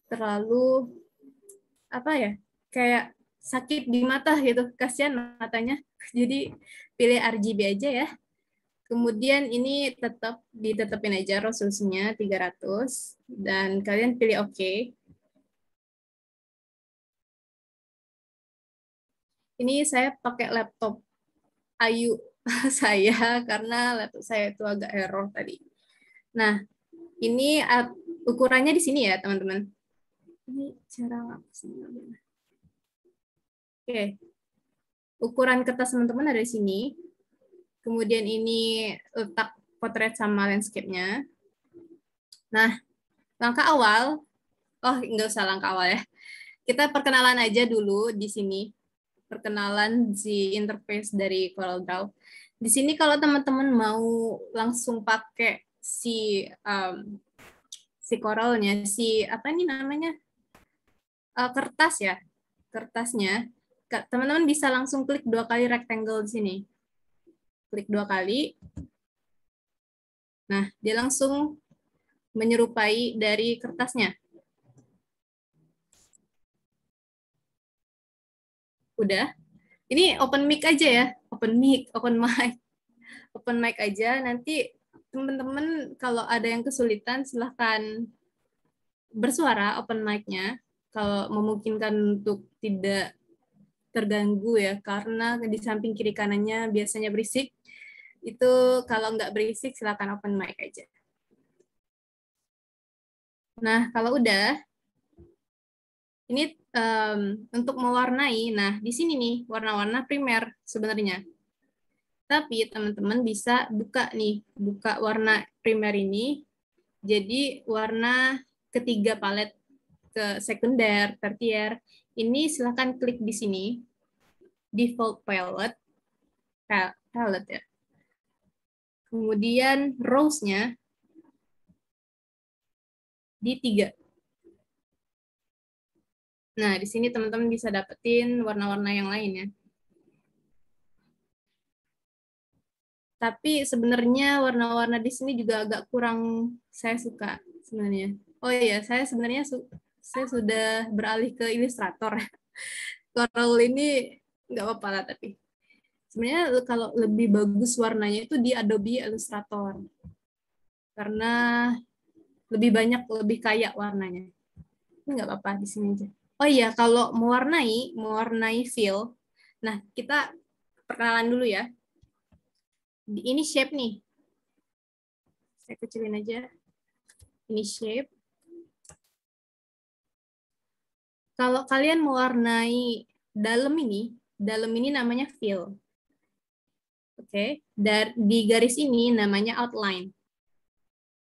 Terlalu kayak sakit di mata gitu, kasihan matanya. Jadi pilih RGB aja ya. Kemudian ini ditetapin aja resolusinya 300 dan kalian pilih OK. Ini saya pakai laptop Ayu saya karena laptop saya itu agak error tadi. Nah, ini ukurannya di sini ya, teman-teman. Ini cara ngapasnya. Oke. Ukuran kertas teman-teman ada di sini. Kemudian ini letak potret sama landscape-nya. Nah, langkah awal, nggak usah langkah awal ya. Kita perkenalan aja dulu di sini. perkenalan si interface dari CorelDRAW. Di sini kalau teman-teman mau langsung pakai si si Corelnya, si apa ini namanya, kertas ya, kertasnya, teman-teman bisa langsung klik 2 kali rectangle di sini. Klik 2 kali. Nah, dia langsung menyerupai dari kertasnya. Udah. Ini open mic aja ya. Open mic, open mic. Open mic aja. Nanti teman-teman kalau ada yang kesulitan silahkan bersuara open mic-nya. Kalau memungkinkan untuk tidak terganggu ya. Karena di samping kiri kanannya biasanya berisik. Itu kalau nggak berisik silahkan open mic aja. Nah, kalau udah, ini untuk mewarnai, nah di sini nih warna-warna primer sebenarnya. Tapi teman-teman bisa buka nih, buka warna primer ini, jadi warna ketiga palet ke sekunder, tertier. Ini silakan klik di sini, default palette ya. Kemudian rows-nya di 3. Nah, di sini teman-teman bisa dapetin warna-warna yang lain ya. Tapi sebenarnya warna-warna di sini juga agak kurang saya suka sebenarnya. Oh iya, saya sebenarnya saya sudah beralih ke Illustrator. Corel ini nggak apa-apa lah, tapi sebenarnya kalau lebih bagus warnanya itu di Adobe Illustrator. Karena lebih banyak, lebih kaya warnanya. Ini nggak apa-apa di sini aja. Oh iya, kalau mewarnai fill, nah kita perkenalan dulu ya. Ini shape nih. Saya kecilin aja. Ini shape. Kalau kalian mewarnai dalam ini namanya fill. Oke, di garis ini namanya outline.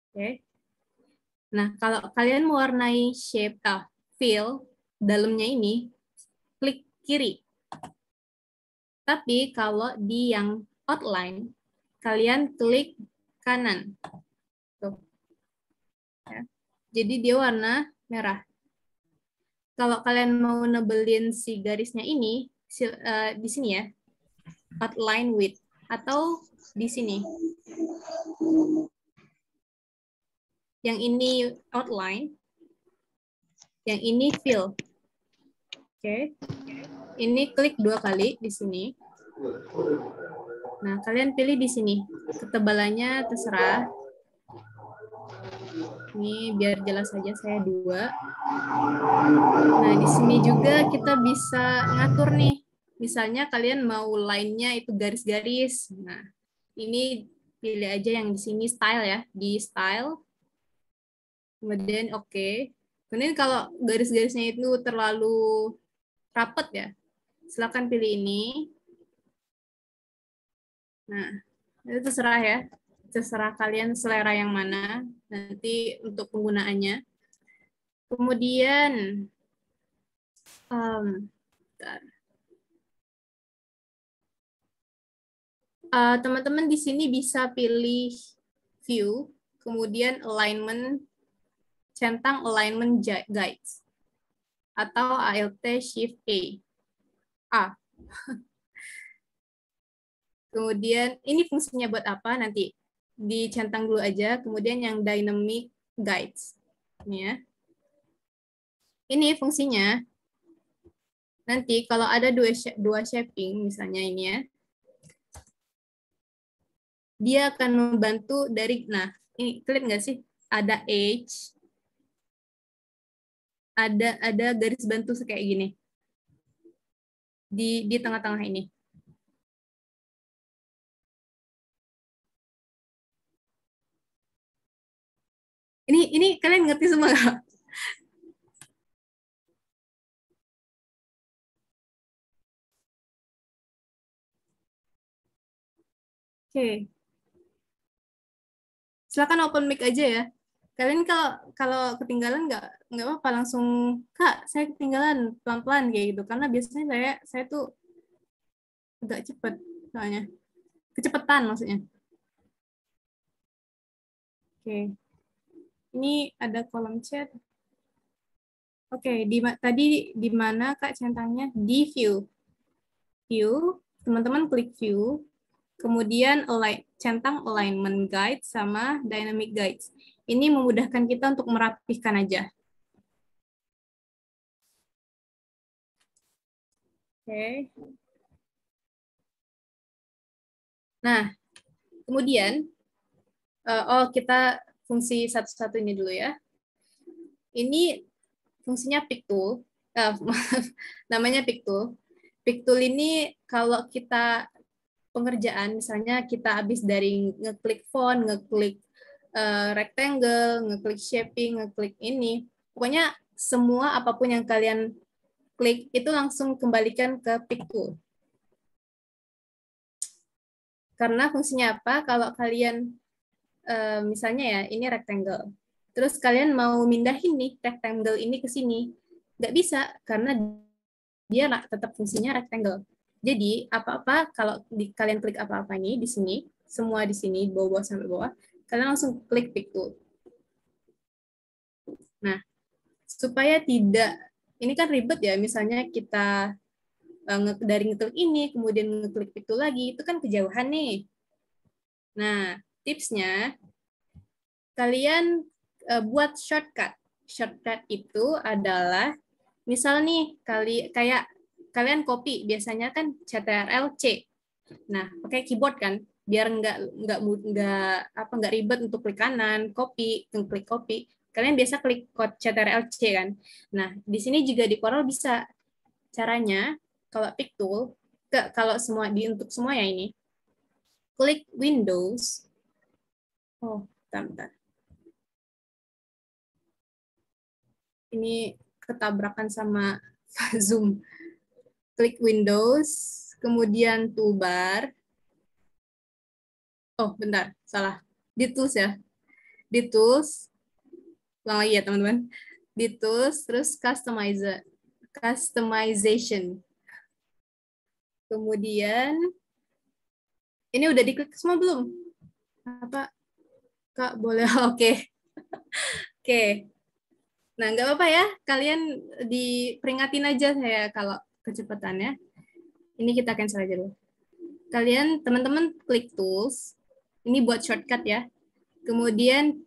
Oke. Nah, kalau kalian mewarnai shape fill dalamnya ini, klik kiri. Tapi kalau di yang outline, kalian klik kanan. Tuh. Ya. Jadi dia warna merah. Kalau kalian mau nebelin si garisnya ini, di sini ya, outline width, atau di sini. Yang ini outline, yang ini fill. Oke. Ini klik 2 kali di sini. Nah, kalian pilih di sini. Ketebalannya terserah. Ini biar jelas saja saya 2. Nah, di sini juga kita bisa ngatur nih. Misalnya kalian mau line-nya itu garis-garis. Nah, ini pilih aja yang di sini style ya. Di style. Kemudian oke. Kemudian kalau garis-garisnya itu terlalu rapat ya, silakan pilih ini. Nah, itu terserah ya. Terserah kalian selera yang mana nanti untuk penggunaannya. Kemudian teman-teman di sini bisa pilih view, kemudian alignment, centang alignment guides, atau Alt Shift A. Kemudian ini fungsinya buat apa nanti dicentang dulu aja. Kemudian yang dynamic guides, ini ya. Ini fungsinya nanti kalau ada dua shaping, misalnya ini ya, dia akan membantu dari, nah ini kelihatan nggak sih? Ada edge, ada garis bantu kayak gini di tengah-tengah ini. Ini kalian ngerti semua nggak? Oke. Silakan open mic aja ya. Kalian kalau ketinggalan nggak apa-apa, langsung Kak saya ketinggalan, pelan-pelan kayak gitu. Karena biasanya saya tuh agak cepet soalnya. Kecepatan maksudnya. Oke. Ini ada kolom chat. Oke, tadi di mana Kak centangnya? Di view. View, teman-teman klik view, kemudian centang alignment guide sama dynamic guides. Ini memudahkan kita untuk merapihkan aja. Oke. Nah, kemudian, kita fungsi satu-satu ini dulu ya. Ini fungsinya pick tool, namanya pick tool. Pick tool ini kalau kita pengerjaan, misalnya kita habis dari ngeklik font, ngeklik rectangle, ngeklik shaping, ngeklik ini, pokoknya semua apapun yang kalian klik itu langsung kembalikan ke pick tool. Karena fungsinya apa? Kalau kalian misalnya ya ini rectangle, terus kalian mau mindahin nih rectangle ini ke sini, nggak bisa karena dia tetap fungsinya rectangle. Jadi apa-apa kalau kalian klik apa-apa nih di sini, semua di sini bawah-bawah sampai bawah, kalian langsung klik pick tool. Nah, supaya tidak, ini kan ribet ya, misalnya kita dari ngeklik ini, kemudian ngeklik pick tool lagi, itu kan kejauhan nih. Nah, tipsnya, kalian buat shortcut. Shortcut itu adalah, misal nih, kayak kalian copy, biasanya kan Ctrl+C. Nah, pakai keyboard kan, biar nggak ribet untuk klik kanan, copy, klik copy. Kalian biasa klik Ctrl+C kan. Nah, di sini juga di Corel bisa. Caranya, kalau pick tool, kalau untuk semua ya ini, klik Windows. Oh, bentar. Ini ketabrakan sama Zoom. Klik Windows, kemudian toolbar. Oh, bentar, salah. Di tools ya. Di tools, ulang lagi ya teman-teman. Di tools, terus customization. Kemudian, ini udah diklik semua belum? Apa? Kak, boleh? Oke. Oke. Nah, nggak apa-apa ya. Kalian diperingatin aja saya kalau kecepatannya. Ini kita cancel aja dulu. Kalian, teman-teman, klik tools. Ini buat shortcut ya. Kemudian,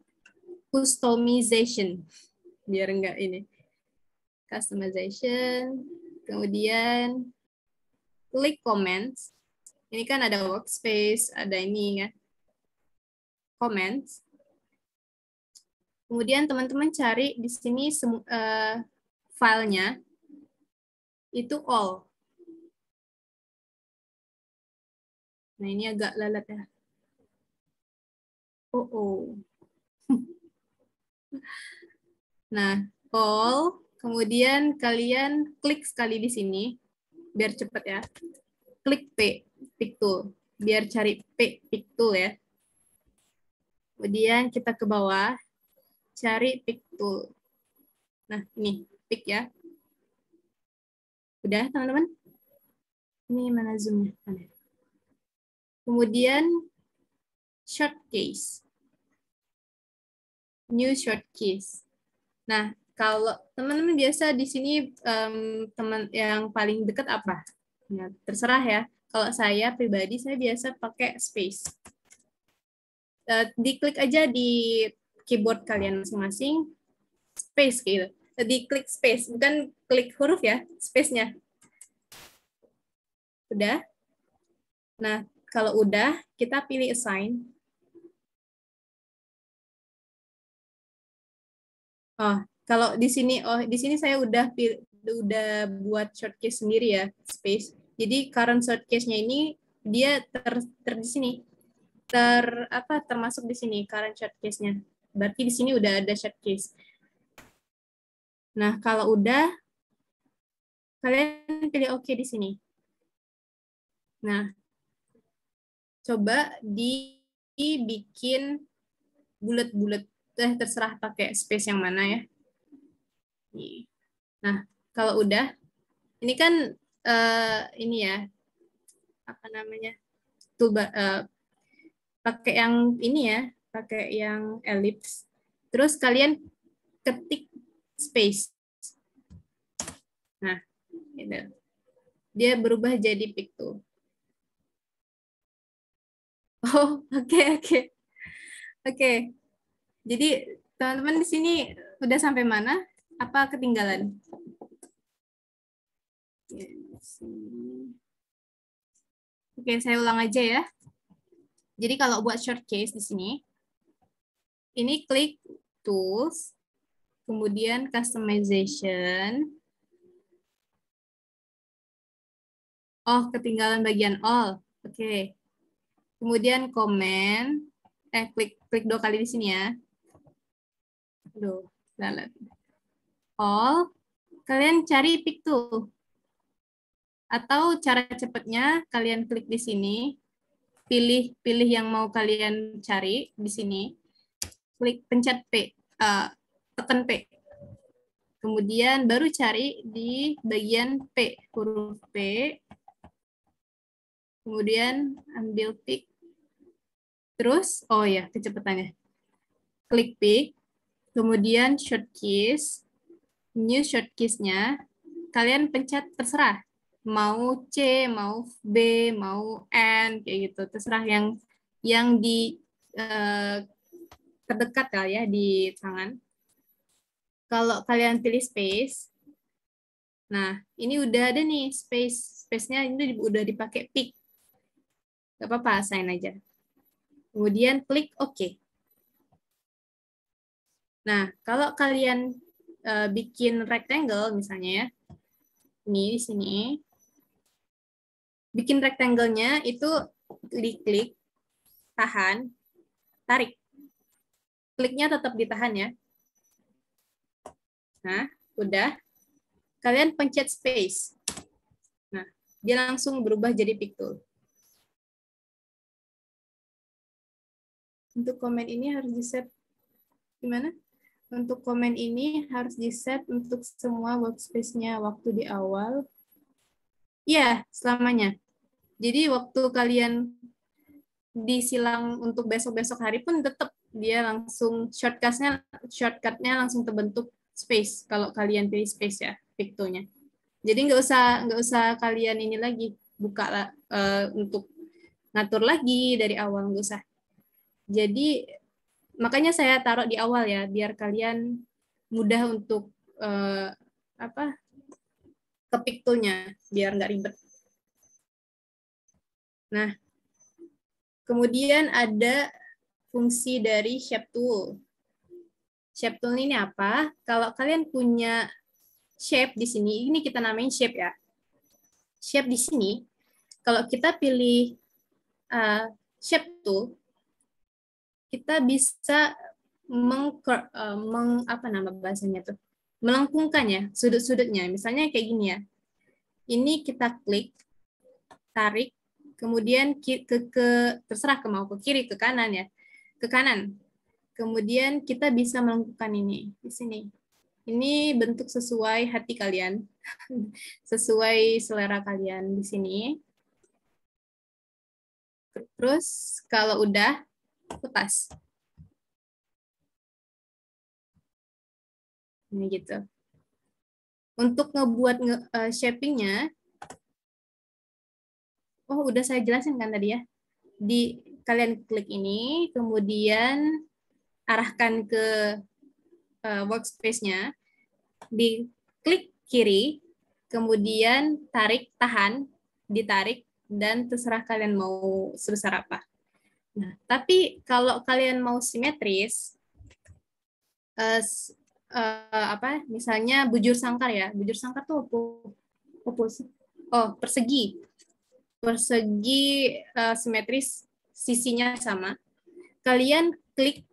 customization. Biar nggak ini. Customization. Kemudian, klik comments. Ini kan ada workspace, ada ini ya. Comments. Kemudian teman-teman cari di sini filenya itu all. Nah ini agak lalat ya. Oh. Nah all, kemudian kalian klik sekali di sini biar cepat ya. Klik P, pick tool, biar cari P, pick tool ya. Kemudian kita ke bawah, cari pick tool. Nah ini pick ya. Udah teman-teman? Ini mana zoomnya? Kemudian short case. New short case. Nah, kalau teman-teman biasa di sini teman yang paling dekat apa? Ya, terserah ya. Kalau saya pribadi saya biasa pakai space. Diklik aja di keyboard kalian masing-masing space gitu. Diklik space, bukan klik huruf ya, space-nya. Udah? Nah, kalau udah, kita pilih assign. Oh, kalau di sini saya udah buat shortcase sendiri ya, space. Jadi current shortcase-nya ini dia di sini. Termasuk di sini current shortcase-nya. Berarti di sini udah ada shortcase. Nah, kalau udah kalian pilih OK di sini. Nah, coba dibikin bulat-bulat, terserah pakai space yang mana ya. Nah, kalau udah, ini kan ini ya, apa namanya, toolbar, pakai yang ini ya, pakai yang ellipse. Terus kalian ketik space. Nah, gitu. Dia berubah jadi picto. Oh, oke. Jadi teman-teman di sini udah sampai mana? Apa ketinggalan? Oke, saya ulang aja ya. Jadi kalau buat short case di sini, ini klik tools, kemudian customization. Oh, ketinggalan bagian all. Oke. Kemudian comment, klik 2 kali di sini ya. Aduh, lalat. All, kalian cari picto. Atau cara cepatnya kalian klik di sini, pilih yang mau kalian cari di sini, klik pencet P, tekan P. Kemudian baru cari di bagian P, huruf P. Kemudian ambil pick. Terus, oh ya, kecepatannya. Klik pick, kemudian short keys, new short keys-nya, kalian pencet terserah. Mau C, mau B, mau N, kayak gitu. Terserah yang di terdekat kali ya di tangan. Kalau kalian pilih space, nah ini udah ada nih space-nya ini udah dipakai pick. Gak apa-apa, assign aja. Kemudian klik OK. Nah, kalau kalian bikin rectangle misalnya ya, ini di sini, bikin rectangle-nya itu klik, tahan, tarik. Kliknya tetap ditahan ya. Nah, udah. Kalian pencet space. Nah, dia langsung berubah jadi picto. Untuk komen ini harus di-set gimana? Untuk komen ini harus di-set untuk semua workspace-nya waktu di awal. Iya, selamanya. Jadi waktu kalian disilang untuk besok-besok hari pun tetap dia langsung shortcutnya langsung terbentuk space kalau kalian pilih space ya pictonya. Jadi nggak usah kalian ini lagi buka untuk ngatur lagi dari awal, nggak usah. Jadi makanya saya taruh di awal ya biar kalian mudah untuk ke pictonya biar nggak ribet. Nah, kemudian ada fungsi dari shape tool. Shape tool ini apa? Kalau kalian punya shape di sini, ini kita namain shape ya. Shape di sini, kalau kita pilih shape tool, kita bisa melengkungkan ya sudut-sudutnya. Misalnya kayak gini ya. Ini kita klik, tarik, kemudian terserah mau ke kiri, ke kanan ya. Ke kanan. Kemudian kita bisa melengkungkan ini di sini. Ini bentuk sesuai hati kalian, sesuai selera kalian di sini. Terus kalau udah, lepas. Ini gitu. Untuk ngebuat shaping-nya, oh udah saya jelasin kan tadi ya. Kalian klik ini, kemudian arahkan ke workspace-nya, diklik kiri, kemudian tarik, tahan, ditarik, dan terserah kalian mau sebesar apa. Nah, tapi kalau kalian mau simetris, misalnya bujur sangkar ya, bujur sangkar tuh apa sih? Oh, persegi. Persegi simetris, sisinya sama. Kalian klik,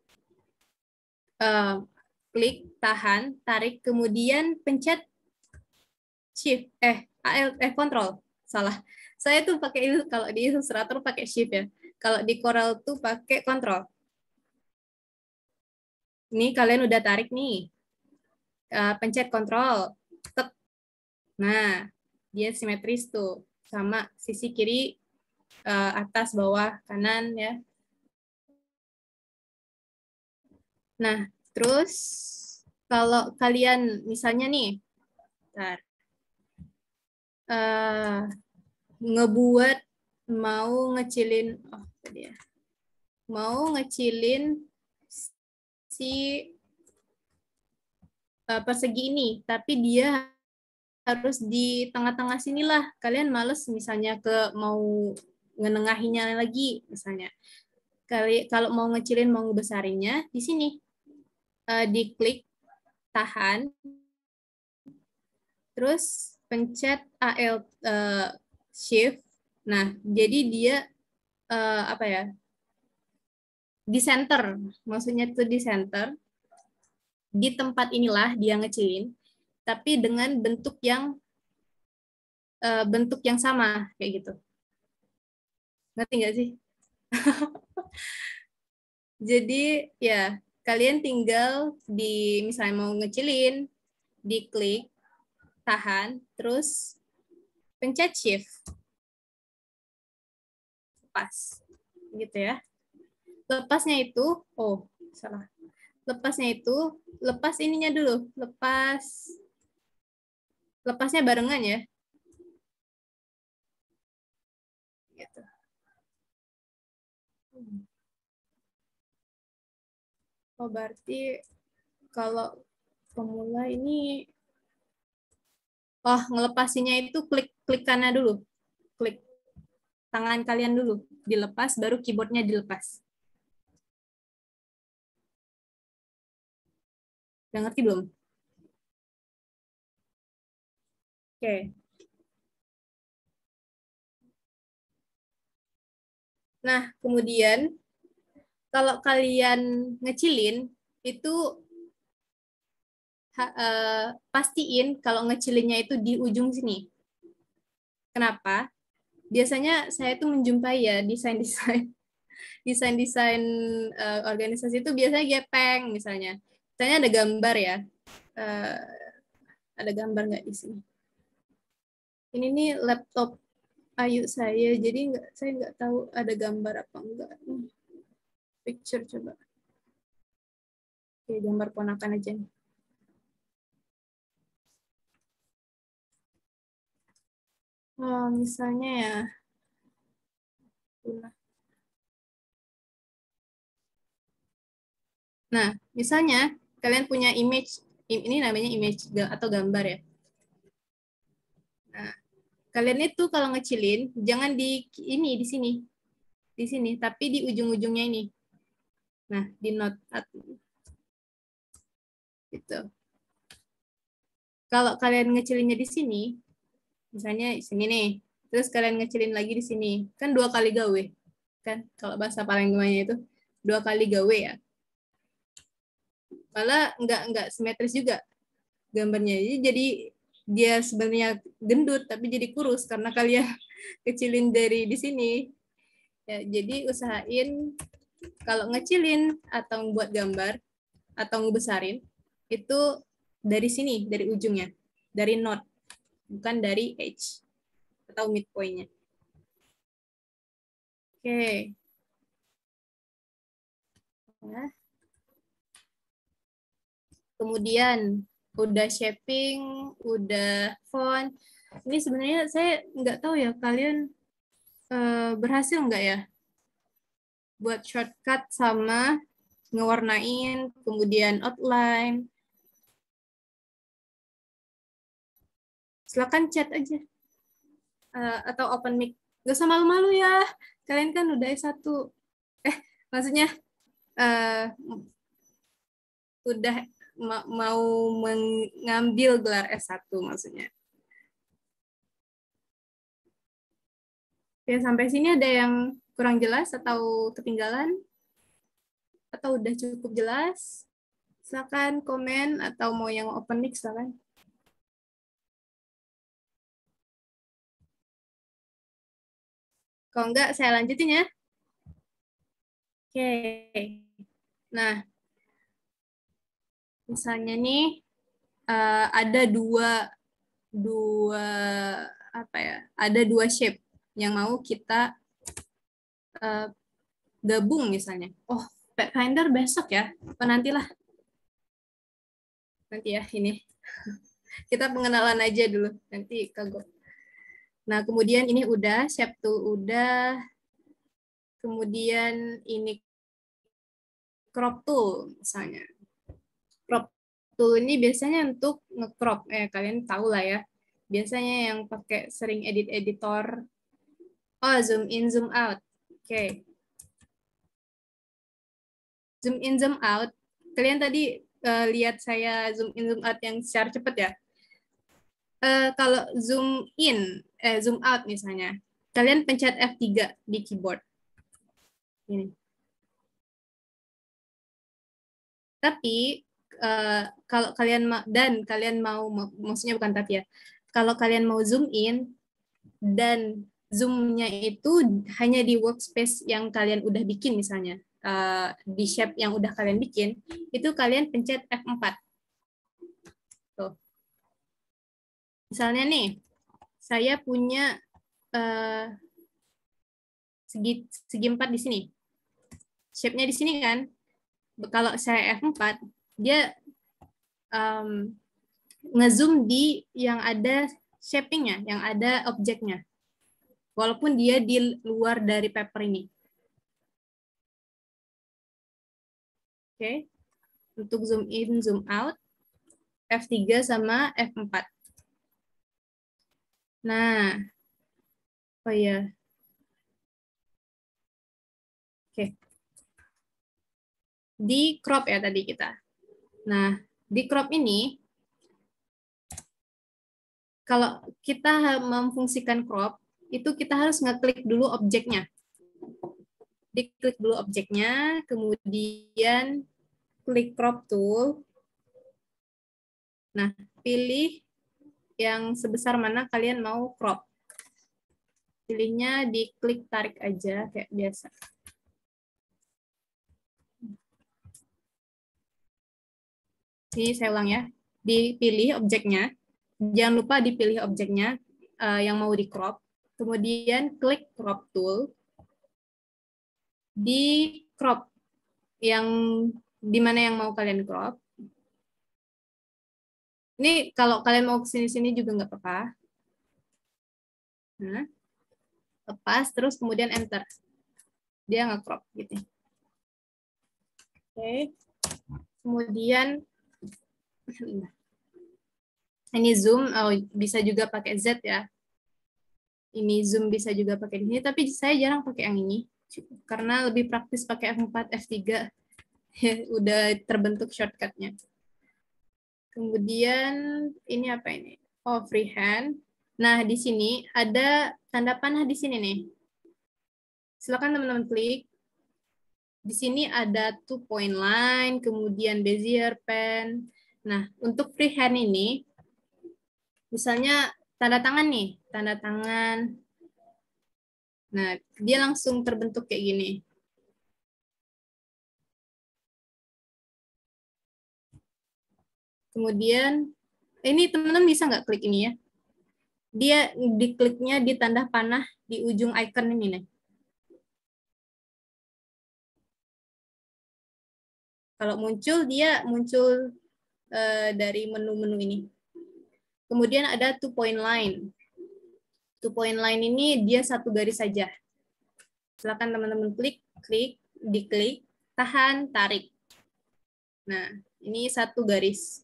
tahan, tarik, kemudian pencet shift, control, salah. Saya tuh pakai kalau di Illustrator pakai shift ya. Kalau di Corel tuh pakai control. Ini kalian udah tarik nih. Pencet control. Nah, dia simetris tuh. Sama sisi kiri atas, bawah, kanan ya. Nah, terus kalau kalian misalnya nih, ngebuat mau ngecilin, mau ngecilin si persegi ini, tapi dia harus di tengah-tengah sinilah. Kalian males misalnya mau ngenengahinya lagi misalnya. Kalau mau ngecilin, mau ngebesarinnya di sini. Diklik, tahan, terus pencet AL Shift. Nah, jadi dia apa ya? Di center, maksudnya itu di center. Di tempat inilah dia ngecilin, tapi dengan bentuk yang sama kayak gitu. Ngerti nggak sih? Jadi ya kalian tinggal misalnya mau ngecilin, diklik, tahan, terus pencet shift, lepas, gitu ya. Lepasnya itu, salah. Lepasnya itu, lepas ininya dulu, lepasnya barengan ya. Gitu. Oh, berarti kalau pemula ini, ngelepasinya itu klik kanan dulu. Klik tangan kalian dulu, dilepas, baru keyboardnya dilepas. Udah ngerti belum? Oke. Nah, kemudian kalau kalian ngecilin, itu pastiin kalau ngecilinnya itu di ujung sini. Kenapa? Biasanya saya tuh menjumpai ya desain-desain organisasi itu biasanya gepeng misalnya. Misalnya ada gambar ya. Ada gambar nggak di sini? Ini nih laptop Ayu saya, jadi saya nggak tahu ada gambar apa enggak. Picture coba. Oke, gambar ponakan aja nih. Misalnya ya. Nah, misalnya kalian punya image, ini namanya image atau gambar ya. Nah, kalian itu kalau ngecilin jangan di sini, tapi di ujung-ujungnya ini. Nah, di note gitu. Kalau kalian ngecilinnya di sini, misalnya di sini nih, terus kalian ngecilin lagi di sini, kan 2 kali gawe, kan? Kalau bahasa Palembangnya itu 2 kali gawe ya. Malah nggak simetris juga gambarnya, jadi dia sebenarnya gendut tapi jadi kurus karena kalian kecilin dari di sini. Ya, jadi usahain kalau ngecilin atau buat gambar atau ngebesarin itu dari sini, dari ujungnya, dari node, bukan dari edge atau midpoint-nya. Oke. Nah. Kemudian udah shaping, udah font. Ini sebenarnya saya nggak tahu ya kalian berhasil nggak ya buat shortcut sama ngewarnain, kemudian outline. Silakan chat aja. Atau open mic. Nggak usah malu-malu ya. Kalian kan udah S1. Maksudnya udah mau mengambil gelar S1 maksudnya. Ya, sampai sini ada yang kurang jelas atau ketinggalan? Atau udah cukup jelas? Silakan komen atau mau yang open mic silakan. Kalau enggak, saya lanjutin ya. Oke. Nah, misalnya nih ada dua apa ya? Ada 2 shape yang mau kita gabung misalnya. Oh, Pathfinder besok ya? Oh, nantilah. Nanti ya ini. Kita pengenalan aja dulu. Nanti kagok. Nah, kemudian ini udah, shape tool udah. Kemudian ini crop tool misalnya. Crop tool ini biasanya untuk nge-crop. Kalian tahu lah ya. Biasanya yang pakai sering edit editor. Oh, zoom in, zoom out. Oke. Zoom in, zoom out. Kalian tadi lihat saya zoom in, zoom out yang secara cepat ya. Kalau zoom in, zoom out misalnya, kalian pencet F3 di keyboard. Ini. Tapi kalau kalian kalian mau, maksudnya bukan tapi ya, kalau kalian mau zoom in dan zoom-nya itu hanya di workspace yang kalian udah bikin misalnya, di shape yang udah kalian bikin, itu kalian pencet F4. Tuh. Misalnya nih, saya punya segi 4 di sini. Shape-nya di sini kan. Kalau saya F4, dia ngezoom di yang ada shaping-nya, yang ada objeknya. Walaupun dia di luar dari paper ini. Oke. Untuk zoom in, zoom out, F3 sama F4. Nah, oh ya. Oke. Di crop ya tadi kita. Nah, di crop ini, kalau kita memfungsikan crop, itu kita harus ngeklik dulu objeknya. Diklik dulu objeknya, kemudian klik crop tool. Nah, pilih yang sebesar mana kalian mau crop. Pilihnya diklik tarik aja kayak biasa. Ini saya ulang ya. Dipilih objeknya. Jangan lupa dipilih objeknya yang mau di crop. Kemudian klik crop tool. Di crop yang di mana yang mau kalian crop. Ini kalau kalian mau ke sini-sini juga nggak apa-apa. Nah, lepas terus kemudian enter. Dia nge-crop gitu. Oke. Kemudian ini zoom, bisa juga pakai Z ya. Ini zoom bisa juga pakai ini, tapi saya jarang pakai yang ini karena lebih praktis pakai F4, F3. Udah terbentuk shortcutnya. Kemudian ini apa ini? Oh, freehand. Nah, di sini ada tanda panah di sini nih. Silakan teman-teman klik. Di sini ada 2-point line, kemudian Bezier pen. Nah, untuk freehand ini, misalnya tanda tangan nih, tanda tangan. Nah, dia langsung terbentuk kayak gini. Kemudian, ini teman-teman bisa nggak klik ini ya? Dia dikliknya di tanda panah di ujung icon ini nih. Kalau muncul, dia muncul dari menu-menu ini. Kemudian ada 2-point line. 2-point line ini dia satu garis saja. Silakan teman-teman klik, diklik, tahan, tarik. Nah, ini satu garis.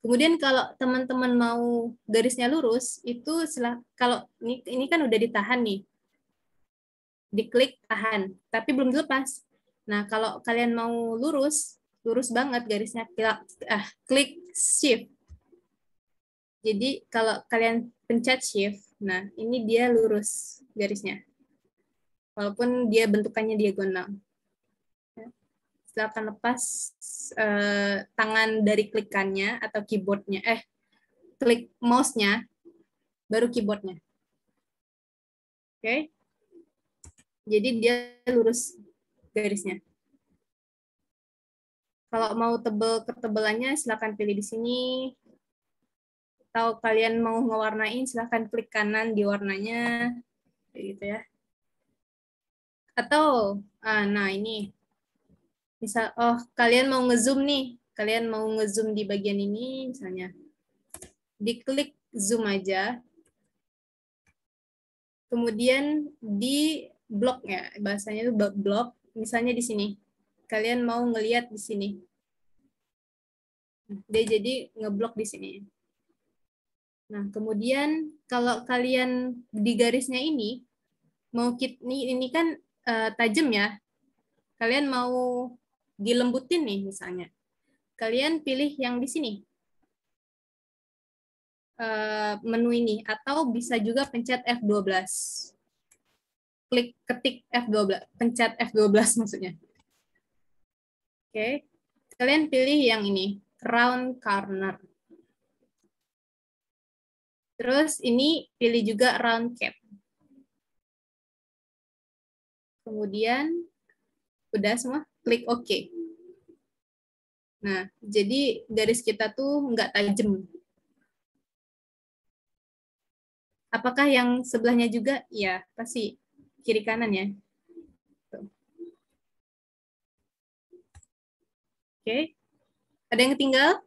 Kemudian kalau teman-teman mau garisnya lurus, itu kalau ini kan udah ditahan nih. Diklik, tahan, tapi belum dilepas. Nah, kalau kalian mau lurus banget garisnya, klik shift. Jadi kalau kalian pencet shift, nah ini dia lurus garisnya. Walaupun dia bentukannya diagonal. Silakan lepas tangan dari klikannya atau keyboardnya. Klik mouse-nya, baru keyboardnya. Oke. Jadi dia lurus garisnya. Kalau mau ketebalannya, silakan pilih di sini. Atau kalian mau ngewarnain, silakan klik kanan di warnanya. Kayak gitu ya. Atau, nah ini, misal, oh kalian mau ngezoom nih, kalian mau ngezoom di bagian ini misalnya, diklik zoom aja, kemudian di blok ya, bahasanya itu blok, misalnya di sini, kalian mau ngelihat di sini, dia jadi ngeblok di sini. Nah kemudian kalau kalian di garisnya ini, mau ini kan tajam ya, kalian mau dilembutin nih misalnya, kalian pilih yang di sini menu ini, atau bisa juga pencet F12. Klik ketik F12, pencet F12 maksudnya. Oke, kalian pilih yang ini, round corner. Terus ini pilih juga round cap. Kemudian udah semua, klik OK. Nah, jadi garis kita tuh nggak tajam. Apakah yang sebelahnya juga? Ya, pasti kiri kanan ya. Oke, ada yang tinggal?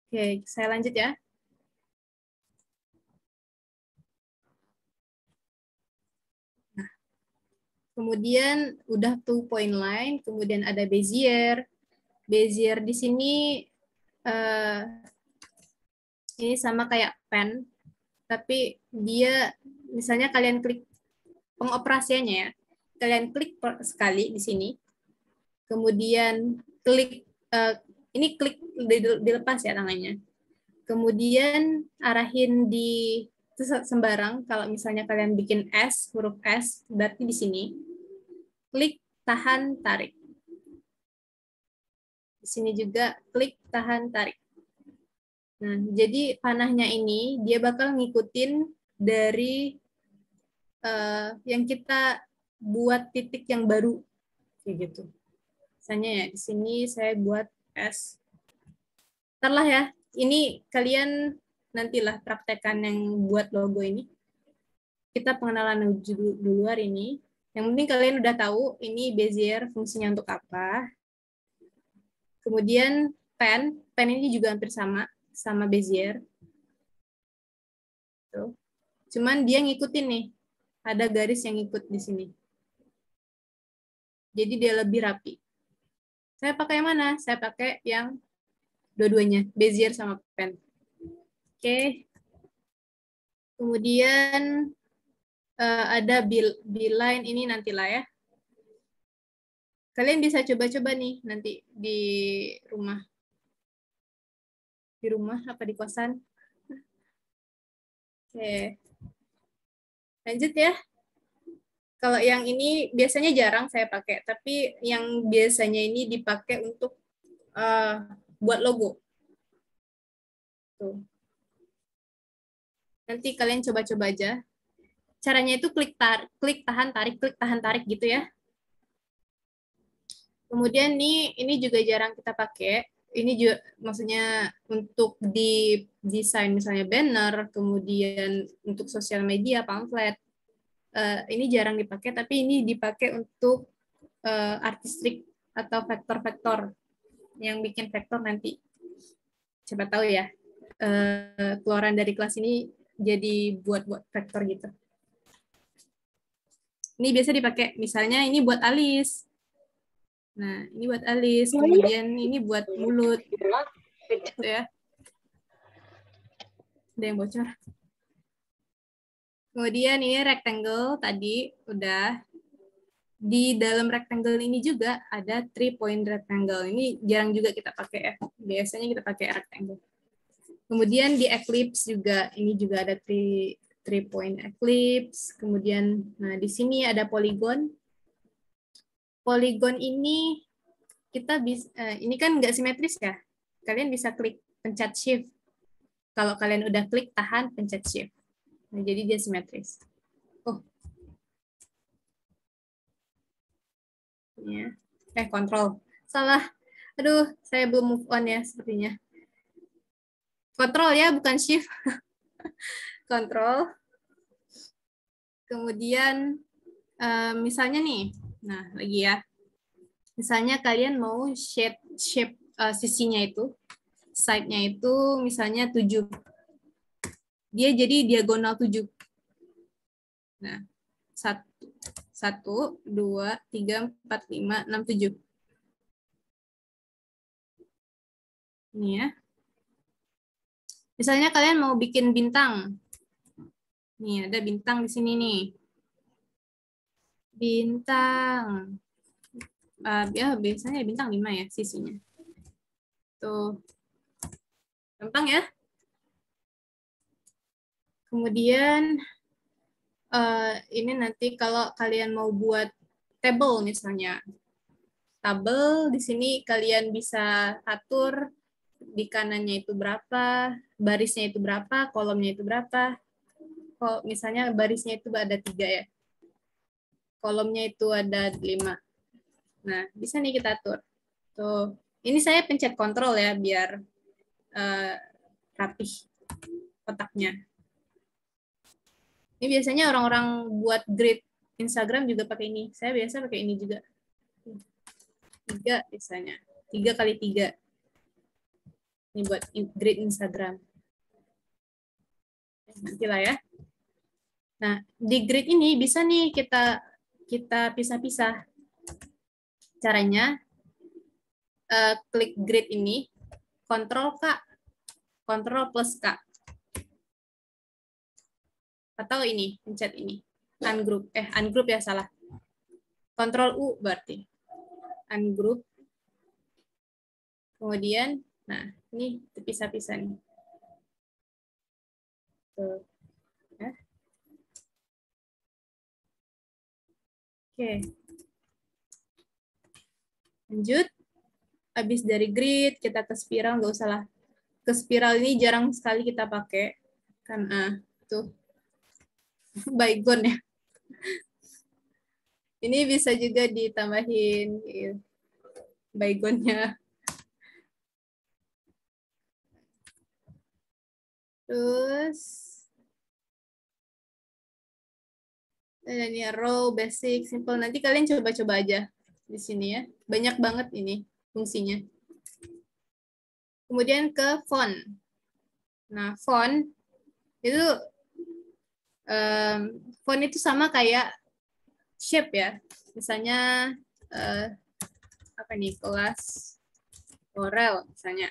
Oke, saya lanjut ya. Nah, kemudian udah tuh point line, kemudian ada Bezier. Bezier di sini ini sama kayak pen, tapi dia misalnya kalian klik pengoperasiannya ya, kalian klik sekali di sini, kemudian klik ini klik dilepas ya tangannya, kemudian arahin di sembarang. Kalau misalnya kalian bikin S, huruf S, berarti di sini klik tahan tarik. Di sini juga klik tahan tarik. Nah, jadi panahnya ini dia bakal ngikutin dari yang kita buat titik yang baru, kayak gitu. Misalnya ya di sini saya buat S. Ntar lah ya, ini kalian nantilah praktekan yang buat logo ini. Kita pengenalan dulu hari ini. Yang penting kalian udah tahu ini Bezier fungsinya untuk apa. Kemudian pen ini juga hampir sama Bezier. Tuh. Cuman dia ngikutin nih, ada garis yang ikut di sini. Jadi dia lebih rapi. Saya pakai yang mana? Saya pakai yang dua-duanya, Bezier sama pen. Oke. Kemudian ada beeline ini nantilah ya. Kalian bisa coba-coba nih nanti di rumah. Di rumah apa di kosan? Oke. Lanjut ya. Kalau yang ini biasanya jarang saya pakai, tapi yang biasanya ini dipakai untuk buat logo. Tuh. Nanti kalian coba-coba aja. Caranya itu klik tahan tarik gitu ya. Kemudian ini juga jarang kita pakai. Ini juga maksudnya untuk di desain misalnya banner, kemudian untuk sosial media, pamflet. Ini jarang dipakai, tapi ini dipakai untuk artistik atau vektor-vektor. Yang bikin vektor nanti siapa tahu ya. Keluaran dari kelas ini jadi buat vektor gitu. Ini biasa dipakai, misalnya ini buat alis. Nah, ini buat alis, kemudian ini buat mulut. Gitu ya. Ada yang bocor. Kemudian ini rectangle tadi udah. Di dalam rectangle ini juga ada 3-point rectangle. Ini jarang juga kita pakai ya. Biasanya kita pakai rectangle. Kemudian di eclipse juga, ini juga ada 3-point eclipse. Kemudian, nah di sini ada polygon. Polygon ini kita bisa, ini kan nggak simetris ya. Kalian bisa klik pencet shift. Kalau kalian udah klik tahan, pencet shift. Nah, jadi dia simetris. Oh. Ya. Kontrol. Salah. Aduh, saya belum move on ya sepertinya. Kontrol ya, bukan shift. Kontrol. Kemudian misalnya nih, nah lagi ya. Misalnya kalian mau shape sisinya itu, side-nya itu misalnya 7. Dia jadi diagonal 7. Nah, 1, 2, 3, 4, 5, 6, 7. Ini ya. Misalnya kalian mau bikin bintang. Nih, ada bintang di sini nih. Bintang. Ya, biasanya bintang 5 ya sisinya. Tuh. Gampang ya. Kemudian ini nanti kalau kalian mau buat table misalnya. Tabel di sini kalian bisa atur di kanannya itu berapa, barisnya itu berapa, kolomnya itu berapa. Kalau misalnya barisnya itu ada 3 ya. Kolomnya itu ada 5. Nah, bisa nih kita atur. Tuh. Ini saya pencet kontrol ya biar rapih kotaknya. Ini biasanya orang-orang buat grid Instagram juga pakai ini. Saya biasa pakai ini juga. 3 biasanya. 3 kali 3. Ini buat grid Instagram. Nantilah ya. Nah, di grid ini bisa nih kita pisah-pisah. Caranya, klik grid ini, Ctrl K, Ctrl plus K. Atau ini, pencet ini. Ungroup ya salah. Ctrl U berarti. Ungroup. Kemudian, nah ini terpisah-pisah nih. Tuh. Ya. Oke. Lanjut. Habis dari grid, kita ke spiral, nggak usah lah. Ke spiral ini jarang sekali kita pakai. Karena tuh, baygon ya. Ini bisa juga ditambahin baygonnya. Terus ini row, basic, simple. Nanti kalian coba-coba aja di sini ya. Banyak banget ini fungsinya. Kemudian ke font. Nah, font itu sama kayak shape ya. Misalnya apa nih, kelas Corel misalnya.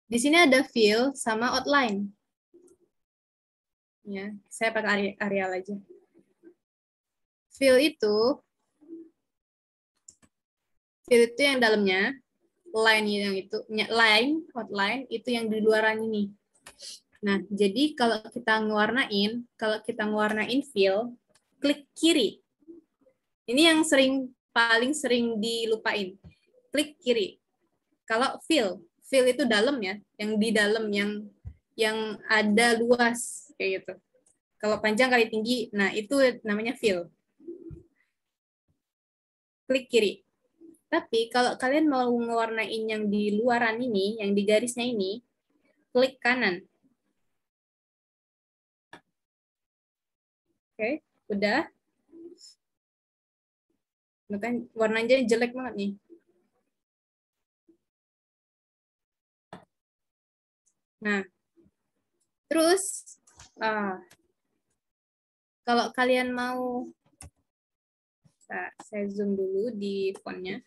Di sini ada fill sama outline. Ya, saya pakai Arial aja. Fill itu yang dalamnya, outline itu yang di luaran ini. Nah, jadi kalau kita ngewarnain fill, klik kiri. Ini yang paling sering dilupain. Klik kiri. Kalau fill itu dalam ya, yang di dalam yang ada luas kayak gitu. Kalau panjang kali tinggi, nah itu namanya fill. Klik kiri. Tapi kalau kalian mau ngewarnain yang di luaran ini, yang di garisnya ini, klik kanan. Oke, udah. Kan warnanya jelek banget nih. Nah, terus kalau kalian mau, saya zoom dulu di fontnya.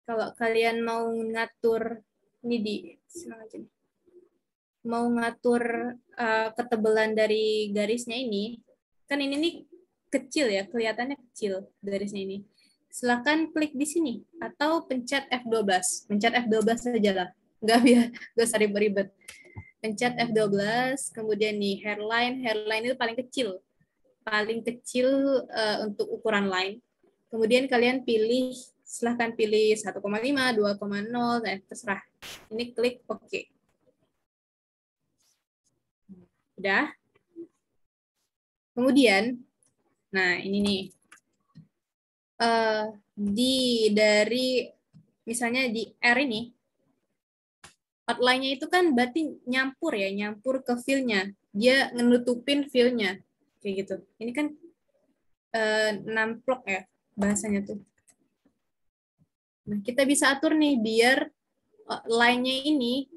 Kalau kalian mau ngatur ini mau ngatur ketebalan dari garisnya ini, kan ini nih kecil ya, kelihatannya kecil garisnya ini. Silakan klik di sini atau pencet F12. Pencet F12 saja lah. Nggak usah ribet-ribet. Pencet F12, kemudian nih hairline itu paling kecil. Paling kecil untuk ukuran line. Kemudian kalian silahkan pilih 1,5, 2,0, terserah. Ini klik OK. Udah. Kemudian, nah ini nih. Dari misalnya di R ini, outline-nya itu kan berarti nyampur ya, nyampur ke fill-nya. Dia ngenutupin fill-nya. Kayak gitu. Ini kan namplok ya bahasanya tuh. Nah, kita bisa atur nih biar line-nya ini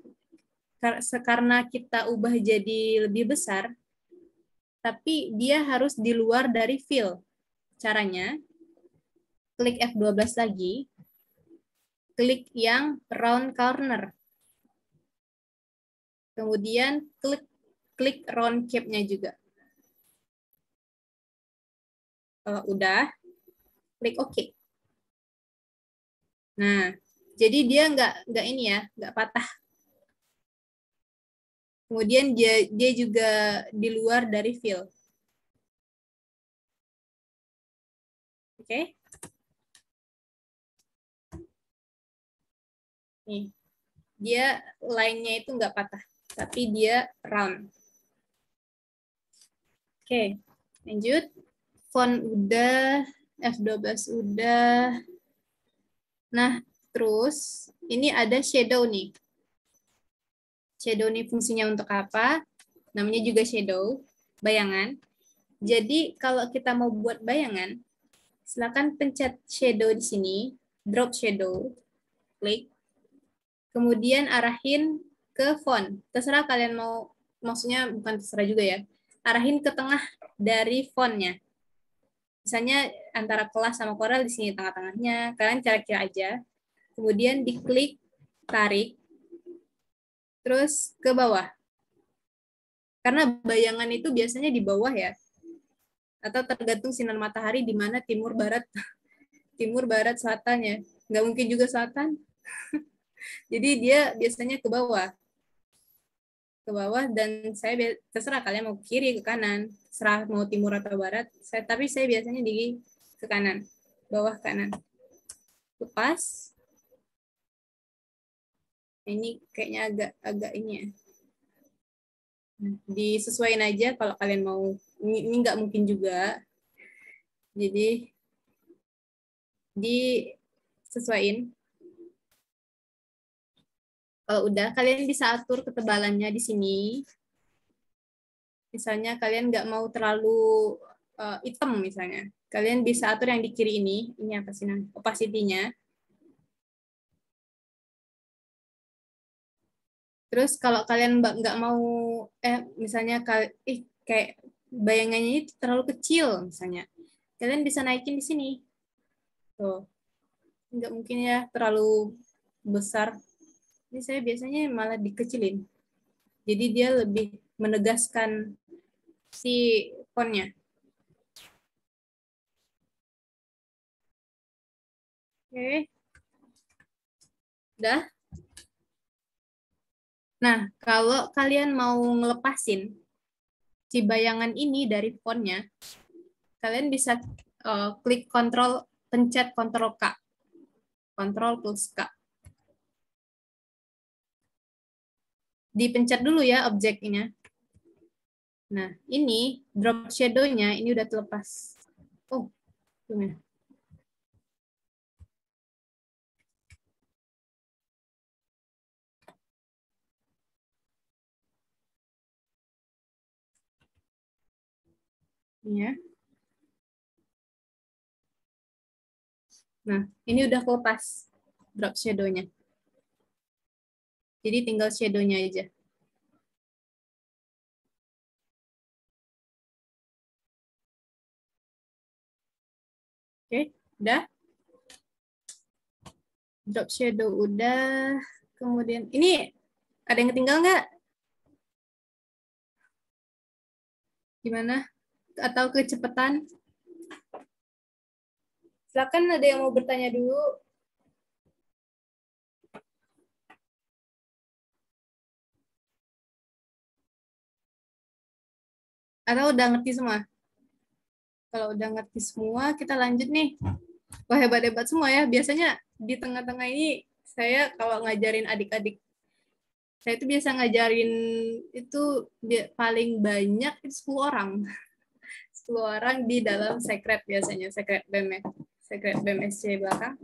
karena kita ubah jadi lebih besar, tapi dia harus di luar dari fill. Caranya, klik F12 lagi, klik yang round corner. Kemudian klik round cap-nya juga. Kalau udah, klik OK. Nah, jadi dia nggak ini ya, nggak patah. Kemudian dia juga di luar dari fill. Oke. Nih, dia line-nya itu nggak patah, tapi dia round. Oke, lanjut. Font udah, F12 udah. Nah, terus ini ada shadow nih. Shadow ini fungsinya untuk apa? Namanya juga shadow, bayangan. Jadi kalau kita mau buat bayangan, silakan pencet shadow di sini, drop shadow, klik. Kemudian arahin ke font. Terserah kalian mau, maksudnya bukan terserah juga ya. Arahin ke tengah dari fontnya. Misalnya antara kelas sama Corel di sini tengah-tengahnya. Kalian kira-kira aja. Kemudian diklik, tarik, terus ke bawah. Karena bayangan itu biasanya di bawah ya. Atau tergantung sinar matahari di mana timur, barat, timur, barat, selatan ya. Nggak mungkin juga selatan. Jadi dia biasanya ke bawah. Ke bawah dan saya terserah kalian mau kiri ke kanan. Terserah mau timur atau barat. Tapi saya biasanya di ke kanan. Bawah kanan. Lepas. Ini kayaknya agak ini ya. Disesuaikan aja kalau kalian mau. Ini nggak mungkin juga. Jadi disesuaikan. Kalau udah, kalian bisa atur ketebalannya di sini. Misalnya kalian nggak mau terlalu hitam misalnya. Kalian bisa atur yang di kiri ini. Ini apa sih namanya? Opacity-nya. Terus kalau kalian nggak mau, misalnya kayak bayangannya ini terlalu kecil misalnya, kalian bisa naikin di sini. Tuh, nggak mungkin ya terlalu besar. Ini saya biasanya malah dikecilin. Jadi dia lebih menegaskan si fontnya. Oke, udah. Nah, kalau kalian mau ngelepasin si bayangan ini dari fontnya, kalian bisa klik pencet Ctrl K. Ctrl plus K. Dipencet dulu ya objeknya. Nah, ini drop shadow-nya ini udah terlepas. Oh, gimana? Ya. Nah, ini udah kelepas drop shadow-nya. Jadi tinggal shadow-nya aja. Oke, udah. Drop shadow udah. Kemudian, ini ada yang ketinggal nggak? Gimana? Atau kecepatan? Silakan ada yang mau bertanya dulu. Atau udah ngerti semua? Kalau udah ngerti semua, kita lanjut nih. Wah, hebat-hebat semua ya. Biasanya di tengah-tengah ini, saya kalau ngajarin adik-adik, saya itu biasa ngajarin itu paling banyak 10 orang. 10 orang di dalam secret biasanya, secret BEM ya. Secret BEM SC belakang.